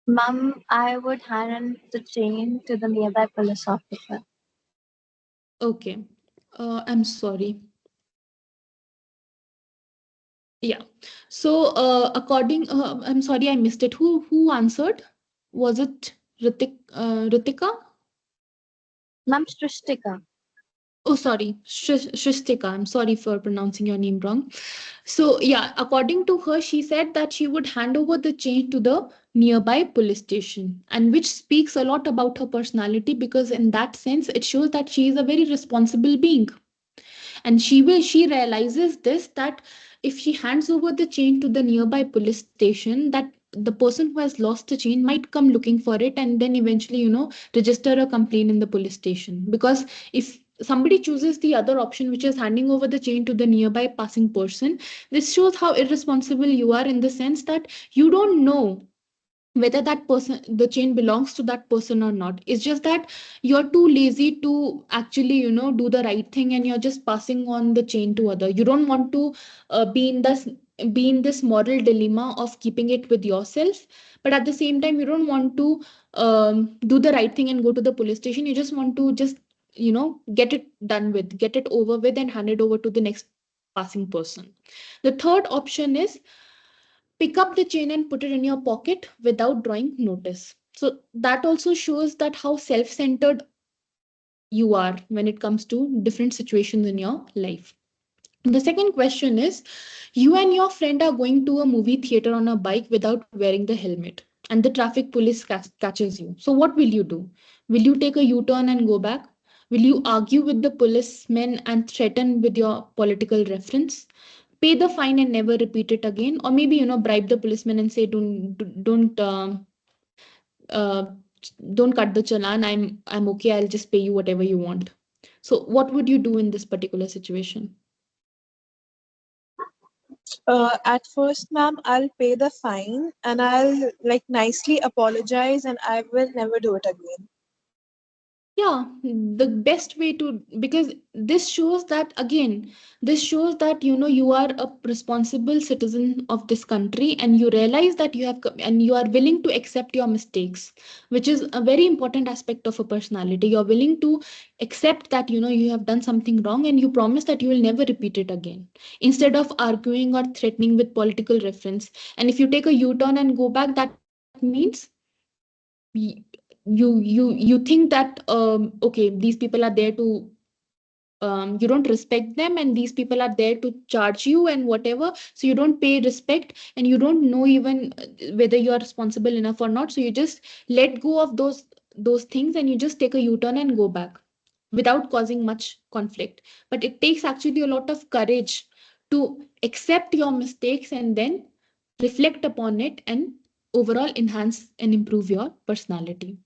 Ma'am, I would hand the chain to the nearby police officer. Okay. I'm sorry. Yeah. So, I'm sorry, I missed it. Who answered? Was it Ritika? Ma'am, Srishtika. Oh, sorry, Shristika. I'm sorry for pronouncing your name wrong. So, yeah, according to her, she said that she would hand over the chain to the nearby police station, and which speaks a lot about her personality because, in that sense, it shows that she is a very responsible being. And she realizes this, that if she hands over the chain to the nearby police station, that the person who has lost the chain might come looking for it and then eventually register a complaint in the police station. Because if somebody chooses the other option, which is handing over the chain to the nearby passing person, this shows how irresponsible you are, in the sense that you don't know whether that person, the chain belongs to that person or not. It's just that you're too lazy to actually do the right thing, and you're just passing on the chain to other. You don't want to be in this moral dilemma of keeping it with yourself, but at the same time you don't want to do the right thing and go to the police station. You just want to just get it done with, get it over with, and hand it over to the next passing person. The third option is, pick up the chain and put it in your pocket without drawing notice. So that also shows that how self-centered you are when it comes to different situations in your life. The second question is, you and your friend are going to a movie theater on a bike without wearing the helmet, and the traffic police catches you. So, what will you do? Will you take a U turn and go back? Will you argue with the policemen and threaten with your political reference? Pay the fine and never repeat it again? Or maybe, bribe the policeman and say, uh, don't cut the challan. I'm okay. I'll just pay you whatever you want. So, what would you do in this particular situation? At first, ma'am, I'll pay the fine and I'll like nicely apologize and I will never do it again. Yeah, the best way to, because this shows that, again, this shows that you are a responsible citizen of this country, and you realize that and you are willing to accept your mistakes, which is a very important aspect of a personality. You're willing to accept that you have done something wrong, and you promise that you will never repeat it again, instead of arguing or threatening with political reference. And if you take a U-turn and go back, that means y- you think that okay, these people are there to, you don't respect them, and these people are there to charge you and whatever, so you don't pay respect, and you don't know even whether you are responsible enough or not, so you just let go of those things, and you just take a U-turn and go back without causing much conflict. But it takes actually a lot of courage to accept your mistakes and then reflect upon it and overall enhance and improve your personality.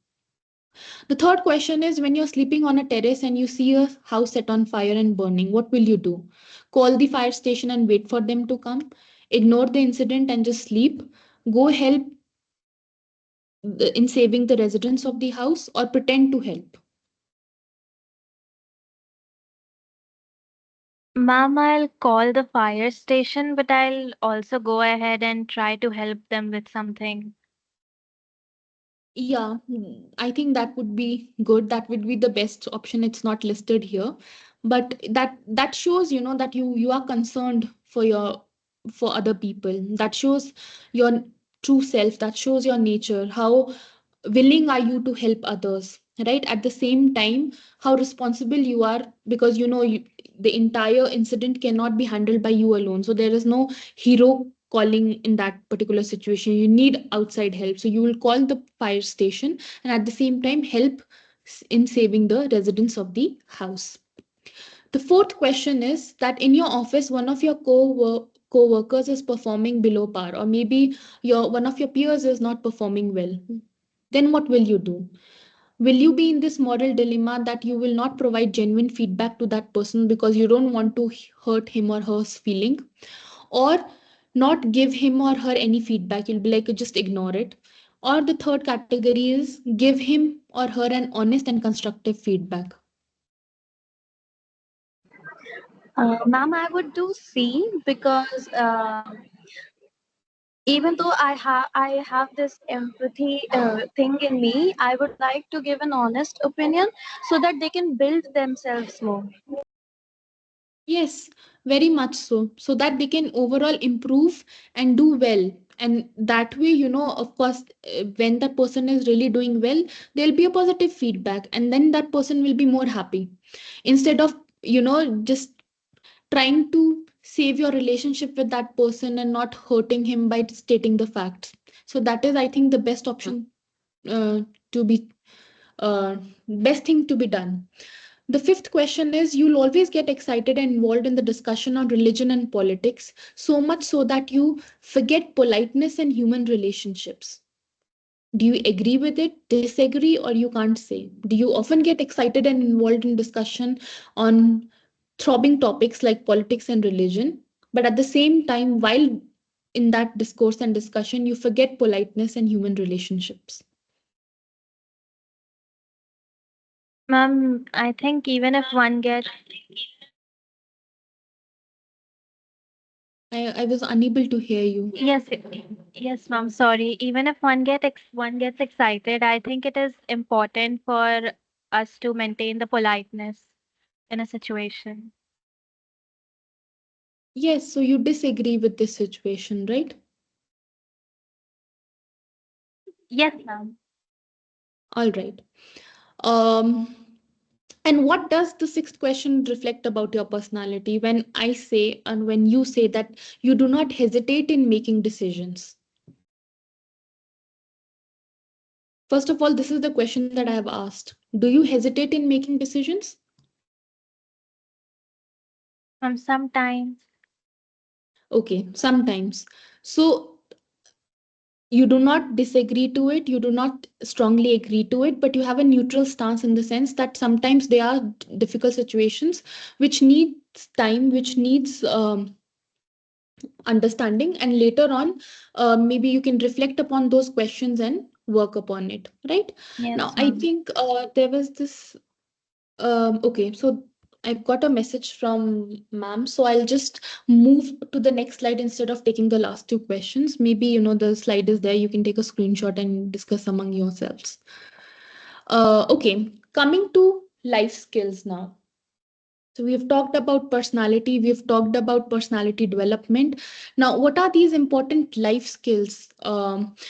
The third question is, when you're sleeping on a terrace and you see a house set on fire and burning, what will you do? Call the fire station and wait for them to come? Ignore the incident and just sleep? Go help in saving the residents of the house, or pretend to help? Ma'am, I'll call the fire station, but I'll also go ahead and try to help them with something. Yeah, I think that would be good. That would be the best option. It's not listed here, but that shows, that you are concerned for other people. That shows your true self. That shows your nature. How willing are you to help others, right? At the same time, how responsible you are, because the entire incident cannot be handled by you alone. So there is no hero calling in that particular situation. You need outside help, so you will call the fire station, and at the same time help in saving the residents of the house. The fourth question is that in your office, one of your co-workers is performing below par, or maybe your one of your peers is not performing well. Then what will you do? Will you be in this moral dilemma that you will not provide genuine feedback to that person because you don't want to hurt him or her feeling, or not give him or her any feedback? You'll be like, just ignore it. Or the third category is, give him or her an honest and constructive feedback. Ma'am, I would do C because even though I have this empathy thing in me, I would like to give an honest opinion so that they can build themselves more. Yes, very much so. So that they can overall improve and do well. And that way, of course, when that person is really doing well, there'll be a positive feedback, and then that person will be more happy. Instead of, just trying to save your relationship with that person and not hurting him by stating the facts. So that is, I think, the best option, to be, uh, best thing to be done. The fifth question is, you'll always get excited and involved in the discussion on religion and politics, so much so that you forget politeness and human relationships. Do you agree with it, disagree, or you can't say? Do you often get excited and involved in discussion on throbbing topics like politics and religion, but at the same time, while in that discourse and discussion, you forget politeness and human relationships? Ma'am, I think even if one gets, I was unable to hear you. yes, yes, ma'am, sorry. Even if one gets excited, I think it is important for us to maintain the politeness in a situation. Yes, so you disagree with this situation, right? Yes, ma'am. All right. Um, And what does the sixth question reflect about your personality when I say and when you say that you do not hesitate in making decisions? First of all, this is the question that I have asked. Do you hesitate in making decisions? Sometimes. Okay, sometimes. So you do not disagree to it, you do not strongly agree to it, but you have a neutral stance in the sense that sometimes there are difficult situations which needs time, which needs understanding, and later on maybe you can reflect upon those questions and work upon it, right? Now Yes, I ma'am. think there was this okay, so I've got a message from ma'am, so I'll just move to the next slide instead of taking the last two questions. Maybe the slide is there, you can take a screenshot and discuss among yourselves. Okay, coming to life skills now. So we've talked about personality, we've talked about personality development. Now, what are these important life skills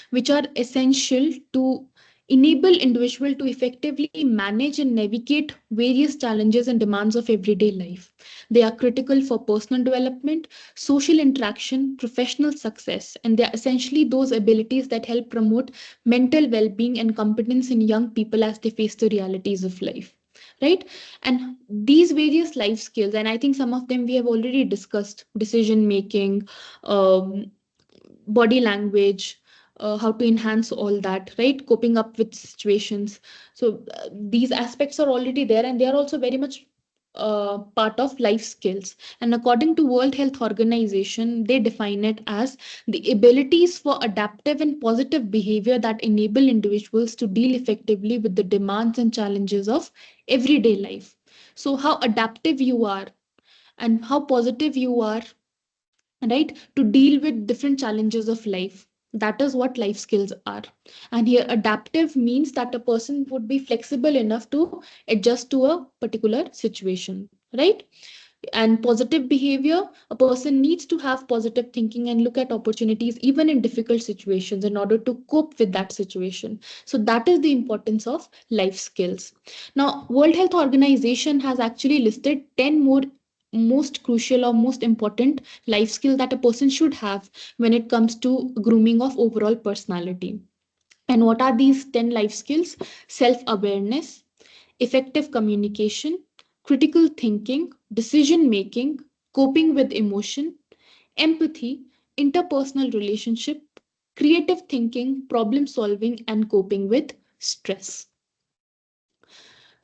which are essential to enable individual to effectively manage and navigate various challenges and demands of everyday life? They are critical for personal development, social interaction, professional success, and they are essentially those abilities that help promote mental well-being and competence in young people as they face the realities of life, right? And these various life skills, and I think some of them we have already discussed: decision making, um, body language, how to enhance all that, right? Coping up with situations. So these aspects are already there, and they are also very much part of life skills. And according to World Health Organization, they define it as the abilities for adaptive and positive behavior that enable individuals to deal effectively with the demands and challenges of everyday life. So how adaptive you are and how positive you are, right, to deal with different challenges of life, that is what life skills are. And here adaptive means that a person would be flexible enough to adjust to a particular situation, right? And positive behavior, a person needs to have positive thinking and look at opportunities even in difficult situations in order to cope with that situation. So that is the importance of life skills. Now World Health Organization has actually listed 10 more most crucial or most important life skill that a person should have when it comes to grooming of overall personality. And what are these 10 life skills? Self awareness, effective communication, critical thinking, decision making, coping with emotion, empathy, interpersonal relationship, creative thinking, problem solving, and coping with stress.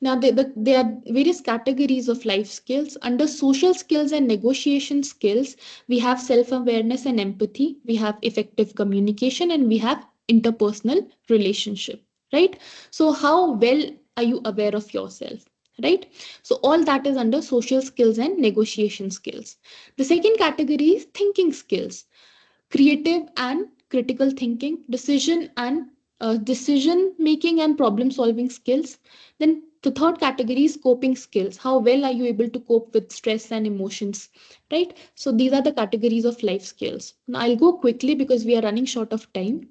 Now, there are various categories of life skills. Under social skills and negotiation skills, we have self awareness and empathy, we have effective communication, and we have interpersonal relationship, right? So, how well are you aware of yourself? Right? So, all that is under social skills and negotiation skills. The second category is thinking skills: creative and critical thinking, decision making and problem solving skills. Then the third category is coping skills: how well are you able to cope with stress and emotions, right? So these are the categories of life skills. Now I'll go quickly because we are running short of time.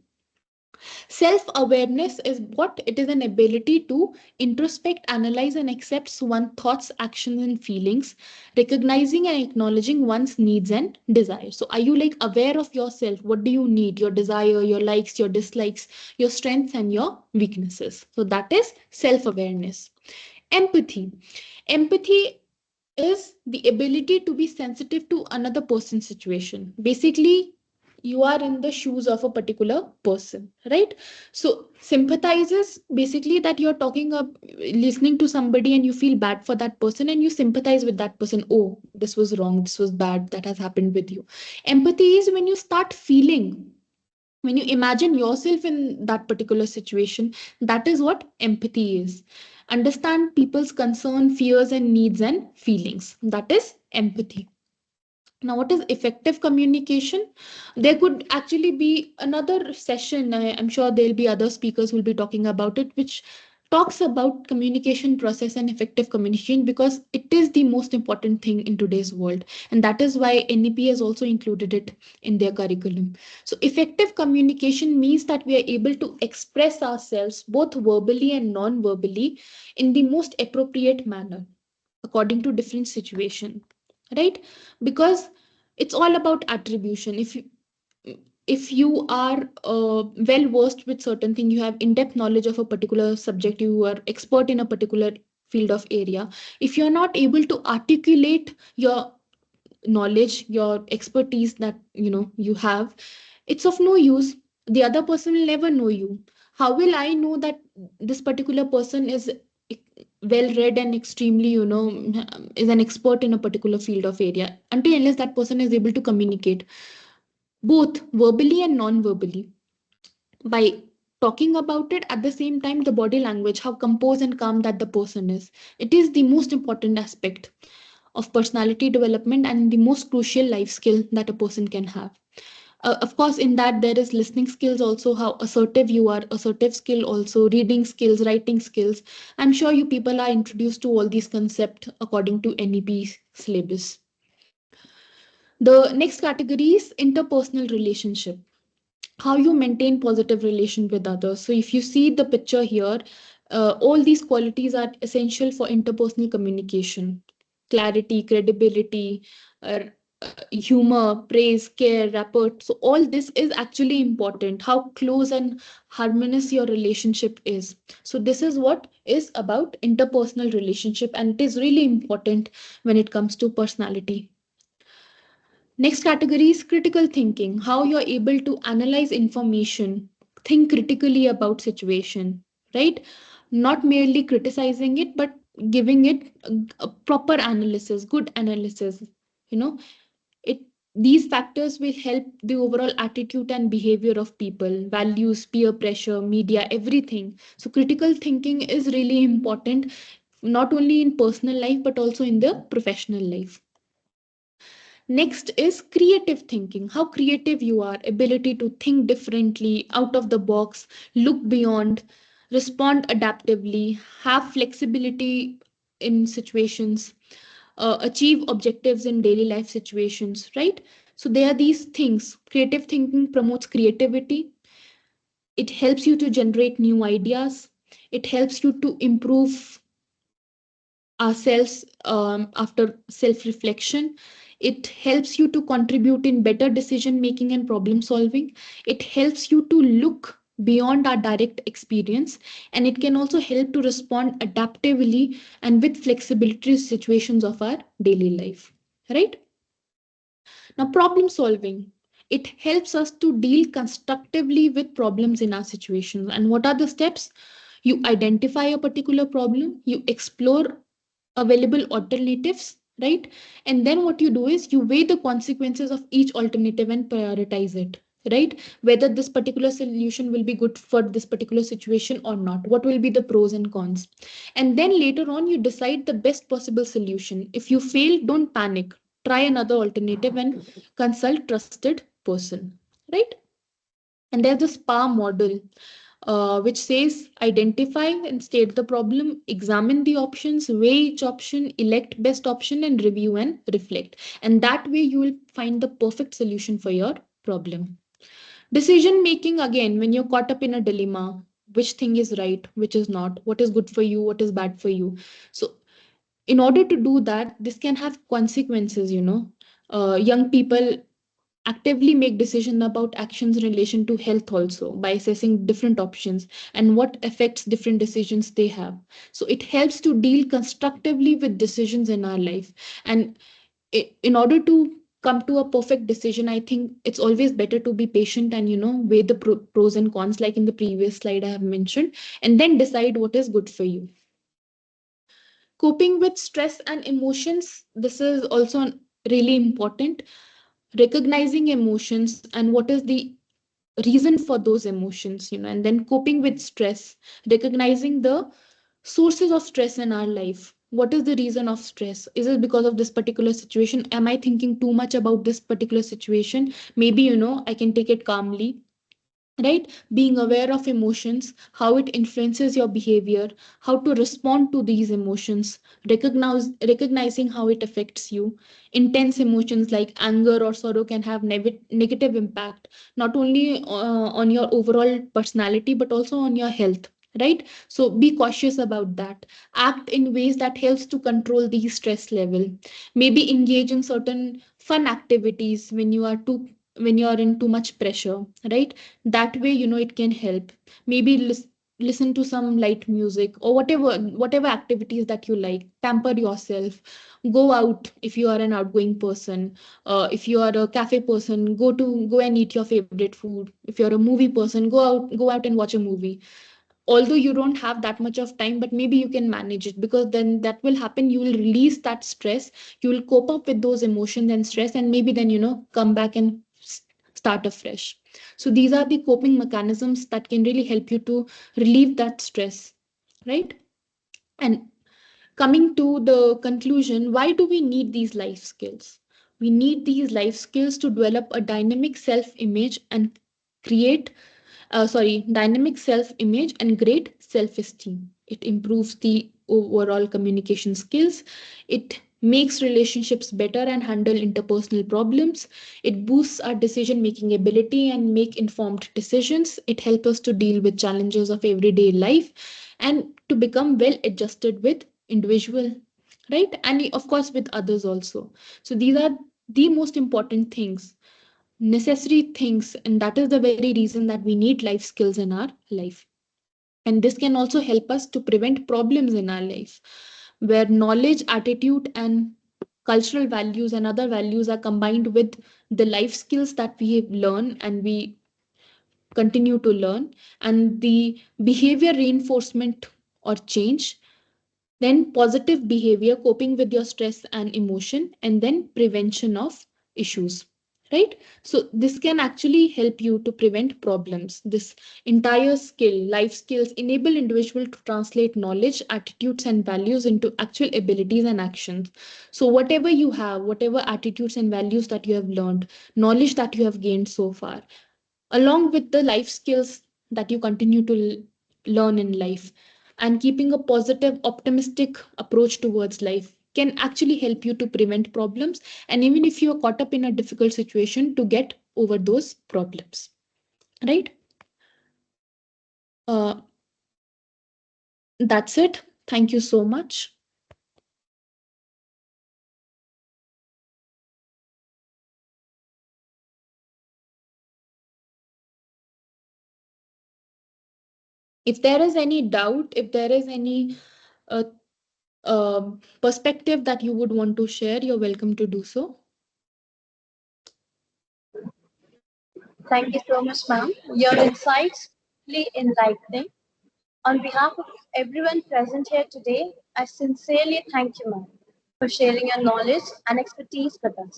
Self awareness is what? It is an ability to introspect, analyze, and accept one's thoughts, actions, and feelings, recognizing and acknowledging one's needs and desires. So, are you like aware of yourself? What do you need? Your desire, your likes, your dislikes, your strengths, and your weaknesses. So, that is self awareness. Empathy. Empathy is the ability to be sensitive to another person's situation. Basically, you are in the shoes of a particular person, right? So sympathizes basically that you're talking up, listening to somebody and you feel bad for that person and you sympathize with that person. Oh, this was wrong, this was bad, that has happened with you. Empathy is when you start feeling, when you imagine yourself in that particular situation. That is what empathy is. Understand people's concern, fears, and needs and feelings. That is empathy. Now, what is effective communication? There could actually be another session. I'm sure there'll be other speakers who will be talking about it, which talks about communication process and effective communication because it is the most important thing in today's world, and that is why NEP has also included it in their curriculum. So effective communication means that we are able to express ourselves both verbally and non-verbally in the most appropriate manner according to different situation, right? Because it's all about attribution. If you are well versed with certain thing, you have in-depth knowledge of a particular subject, you are expert in a particular field of area. If you're not able to articulate your knowledge, your expertise that you have, it's of no use. The other person will never know you. How will I know that this particular person is well read and extremely is an expert in a particular field of area, until unless that person is able to communicate both verbally and non-verbally by talking about it. At the same time, the body language, how composed and calm that the person is, it is the most important aspect of personality development and the most crucial life skill that a person can have. Of course, in that there is listening skills also, how assertive you are, assertive skill also, reading skills, writing skills. I'm sure you people are introduced to all these concepts according to NEP syllabus. The next category is interpersonal relationship, how you maintain positive relation with others. So if you see the picture here, all these qualities are essential for interpersonal communication: clarity, credibility, humor, praise, care, rapport. So all this is actually important, how close and harmonious your relationship is. So this is what is about interpersonal relationship, and it is really important when it comes to personality. Next category is critical thinking, how you're able to analyze information, think critically about situation, right? Not merely criticizing it, but giving it a proper analysis, good analysis. You know, it these factors will help the overall attitude and behavior of people, values, peer pressure, media, everything. So critical thinking is really important, not only in personal life but also in the professional life. Next is creative thinking, how creative you are, ability to think differently, out of the box, look beyond, respond adaptively, have flexibility in situations, achieve objectives in daily life situations, right? So there are these things. Creative thinking promotes creativity. It helps you to generate new ideas. It helps you to improve ourselves after self reflection. It helps you to contribute in better decision making and problem solving. It helps you to look beyond our direct experience, and it can also help to respond adaptively and with flexibility to situations of our daily life, right? Now, problem solving. It helps us to deal constructively with problems in our situations. And what are the steps? You identify a particular problem, you explore available alternatives, right? And then what you do is you weigh the consequences of each alternative and prioritize it, right? Whether this particular solution will be good for this particular situation or not, what will be the pros and cons. And then later on you decide the best possible solution. If you fail, don't panic, try another alternative and consult trusted person, right? And there's the SPA model, which says identify and state the problem, examine the options, weigh each option, elect best option, and review and reflect. And that way you will find the perfect solution for your problem. Decision making, again, when you're caught up in a dilemma, which thing is right, which is not, what is good for you, what is bad for you. So in order to do that, this can have consequences, young people actively make decisions about actions in relation to health also by assessing different options and what affects different decisions they have. So it helps to deal constructively with decisions in our life. And in order to come to a perfect decision, I think it's always better to be patient and weigh the pros and cons, like in the previous slide I have mentioned, and then decide what is good for you. Coping with stress and emotions, this is also really important. Recognizing emotions and what is the reason for those emotions, and then coping with stress, recognizing the sources of stress in our life. What is the reason of stress? Is it because of this particular situation? Am I thinking too much about this particular situation? Maybe I can take it calmly, right? Being aware of emotions, how it influences your behavior, how to respond to these emotions, recognizing how it affects you. Intense emotions like anger or sorrow can have negative impact, not only on your overall personality but also on your health, right? So be cautious about that. Act in ways that helps to control the stress level. Maybe engage in certain fun activities when you are in too much pressure, right? That way, it can help. Maybe listen to some light music or whatever activities that you like. Pamper yourself. Go out if you are an outgoing person. If you are a cafe person, go and eat your favorite food. If you're a movie person, go out and watch a movie. Although you don't have that much of time, but maybe you can manage it, because then that will happen. You will release that stress, you will cope up with those emotions and stress, and maybe then come back and start afresh. So these are the coping mechanisms that can really help you to relieve that stress, right? And coming to the conclusion, why do we need these life skills? We need these life skills to develop a dynamic self image and create dynamic self image and great self esteem. It improves the overall communication skills. It makes relationships better and handle interpersonal problems. It boosts our decision making ability and make informed decisions. It helps us to deal with challenges of everyday life and to become well adjusted with individual, right? And of course with others also. So these are the most important things, necessary things, and that is the very reason that we need life skills in our life. And this can also help us to prevent problems in our life, where knowledge, attitude, and cultural values and other values are combined with the life skills that we have learned and we continue to learn, and the behavior reinforcement or change, then positive behavior, coping with your stress and emotion, and then prevention of issues, right? So this can actually help you to prevent problems. This entire life skills, enable individual to translate knowledge, attitudes, and values into actual abilities and actions. So whatever you have, whatever attitudes and values that you have learned, knowledge that you have gained so far, along with the life skills that you continue to learn in life, and keeping a positive, optimistic approach towards life can actually help you to prevent problems, and even if you are caught up in a difficult situation, to get over those problems, right? uh, that's it. Thank you so much. If there is any doubt, if there is any uh, perspective that you would want to share, you're welcome to do so. Thank you so much, ma'am. Your insights really enlightening. On behalf of everyone present here today, I sincerely thank you, ma'am, for sharing your knowledge and expertise with us.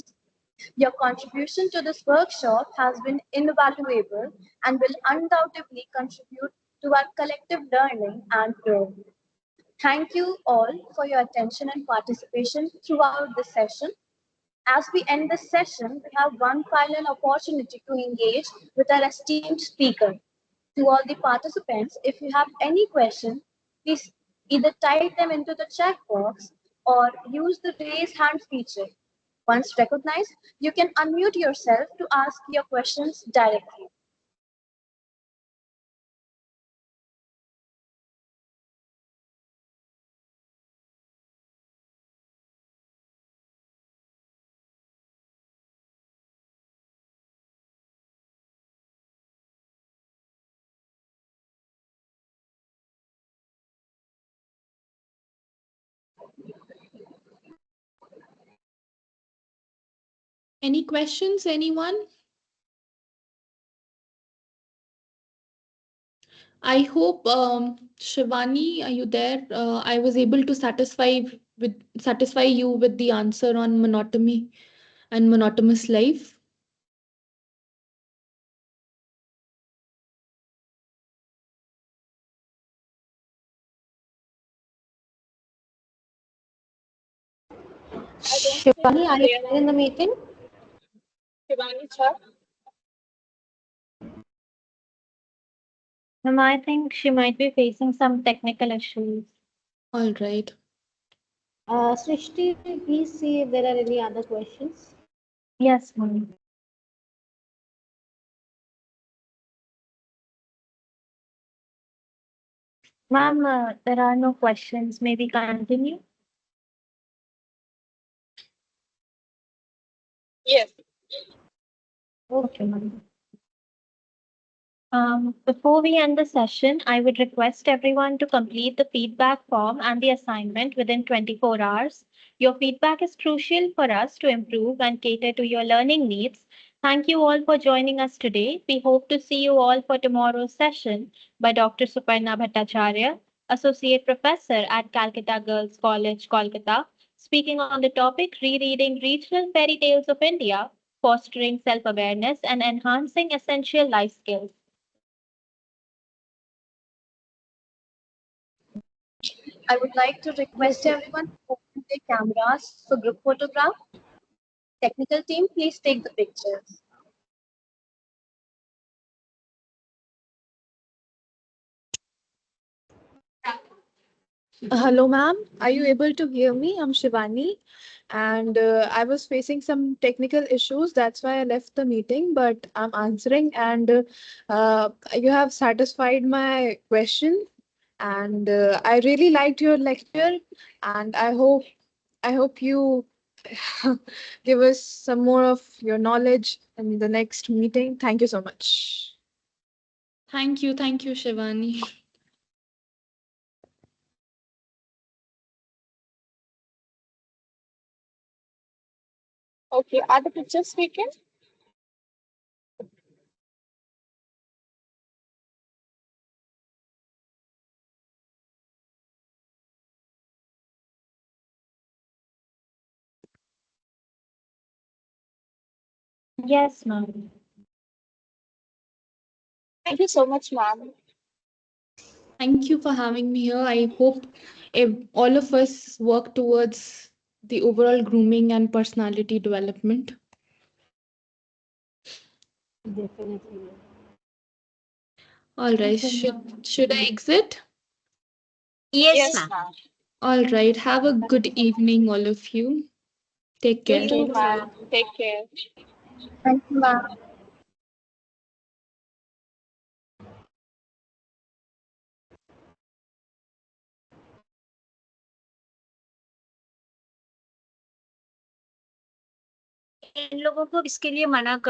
Your contribution to this workshop has been invaluable and will undoubtedly contribute to our collective learning and growth. Thank you all for your attention and participation throughout this session. As we end this session, we have one final opportunity to engage with our esteemed speaker. To all the participants, if you have any question, please either type them into the chat box or use the raise hand feature. Once recognized, you can unmute yourself to ask your questions directly. Any questions, anyone? I hope, Shivani, are you there? I was able to satisfy you with the answer on monotony and monotonous life. I don't think Shivani, are you they are there in the meeting? Shivani, sir. Ma'am, I think she might be facing some technical issues. All right. Srishti, please see if there are any other questions. Yes, ma'am. Ma'am, there are no questions. May we continue? Yes. Okay, ma'am. Before we end the session, I would request everyone to complete the feedback form and the assignment within 24 hours. Your feedback is crucial for us to improve and cater to your learning needs. Thank you all for joining us today. We hope to see you all for tomorrow's session by Dr. Suparna Bhattacharya, Associate Professor at Calcutta Girls College, Kolkata, speaking on the topic Rereading Regional Fairy Tales of India, Fostering Self Awareness and Enhancing Essential Life Skills. I would like to request everyone to open their cameras for group photograph. Technical team, please take the pictures. Hello, ma'am. Are you able to hear me? I'm Shivani, and I was facing some technical issues. That's why I left the meeting, but I'm answering, and you have satisfied my question. And I really liked your lecture, and I hope you give us some more of your knowledge in the next meeting. Thank you so much. Thank you, Shivani. Okay, are the pictures taken? Yes, ma'am. Thank you so much, ma'am. Thank you for having me here. I hope all of us work towards the overall grooming and personality development. Definitely. All right, Thank you, should I exit? Yes, Yes, ma'am. ma'am. All right, have a good evening, all of you. Take You care. You too, too. ma'am. Take care. Thank you, ma'am. इन लोगों को इसके लिए मना कर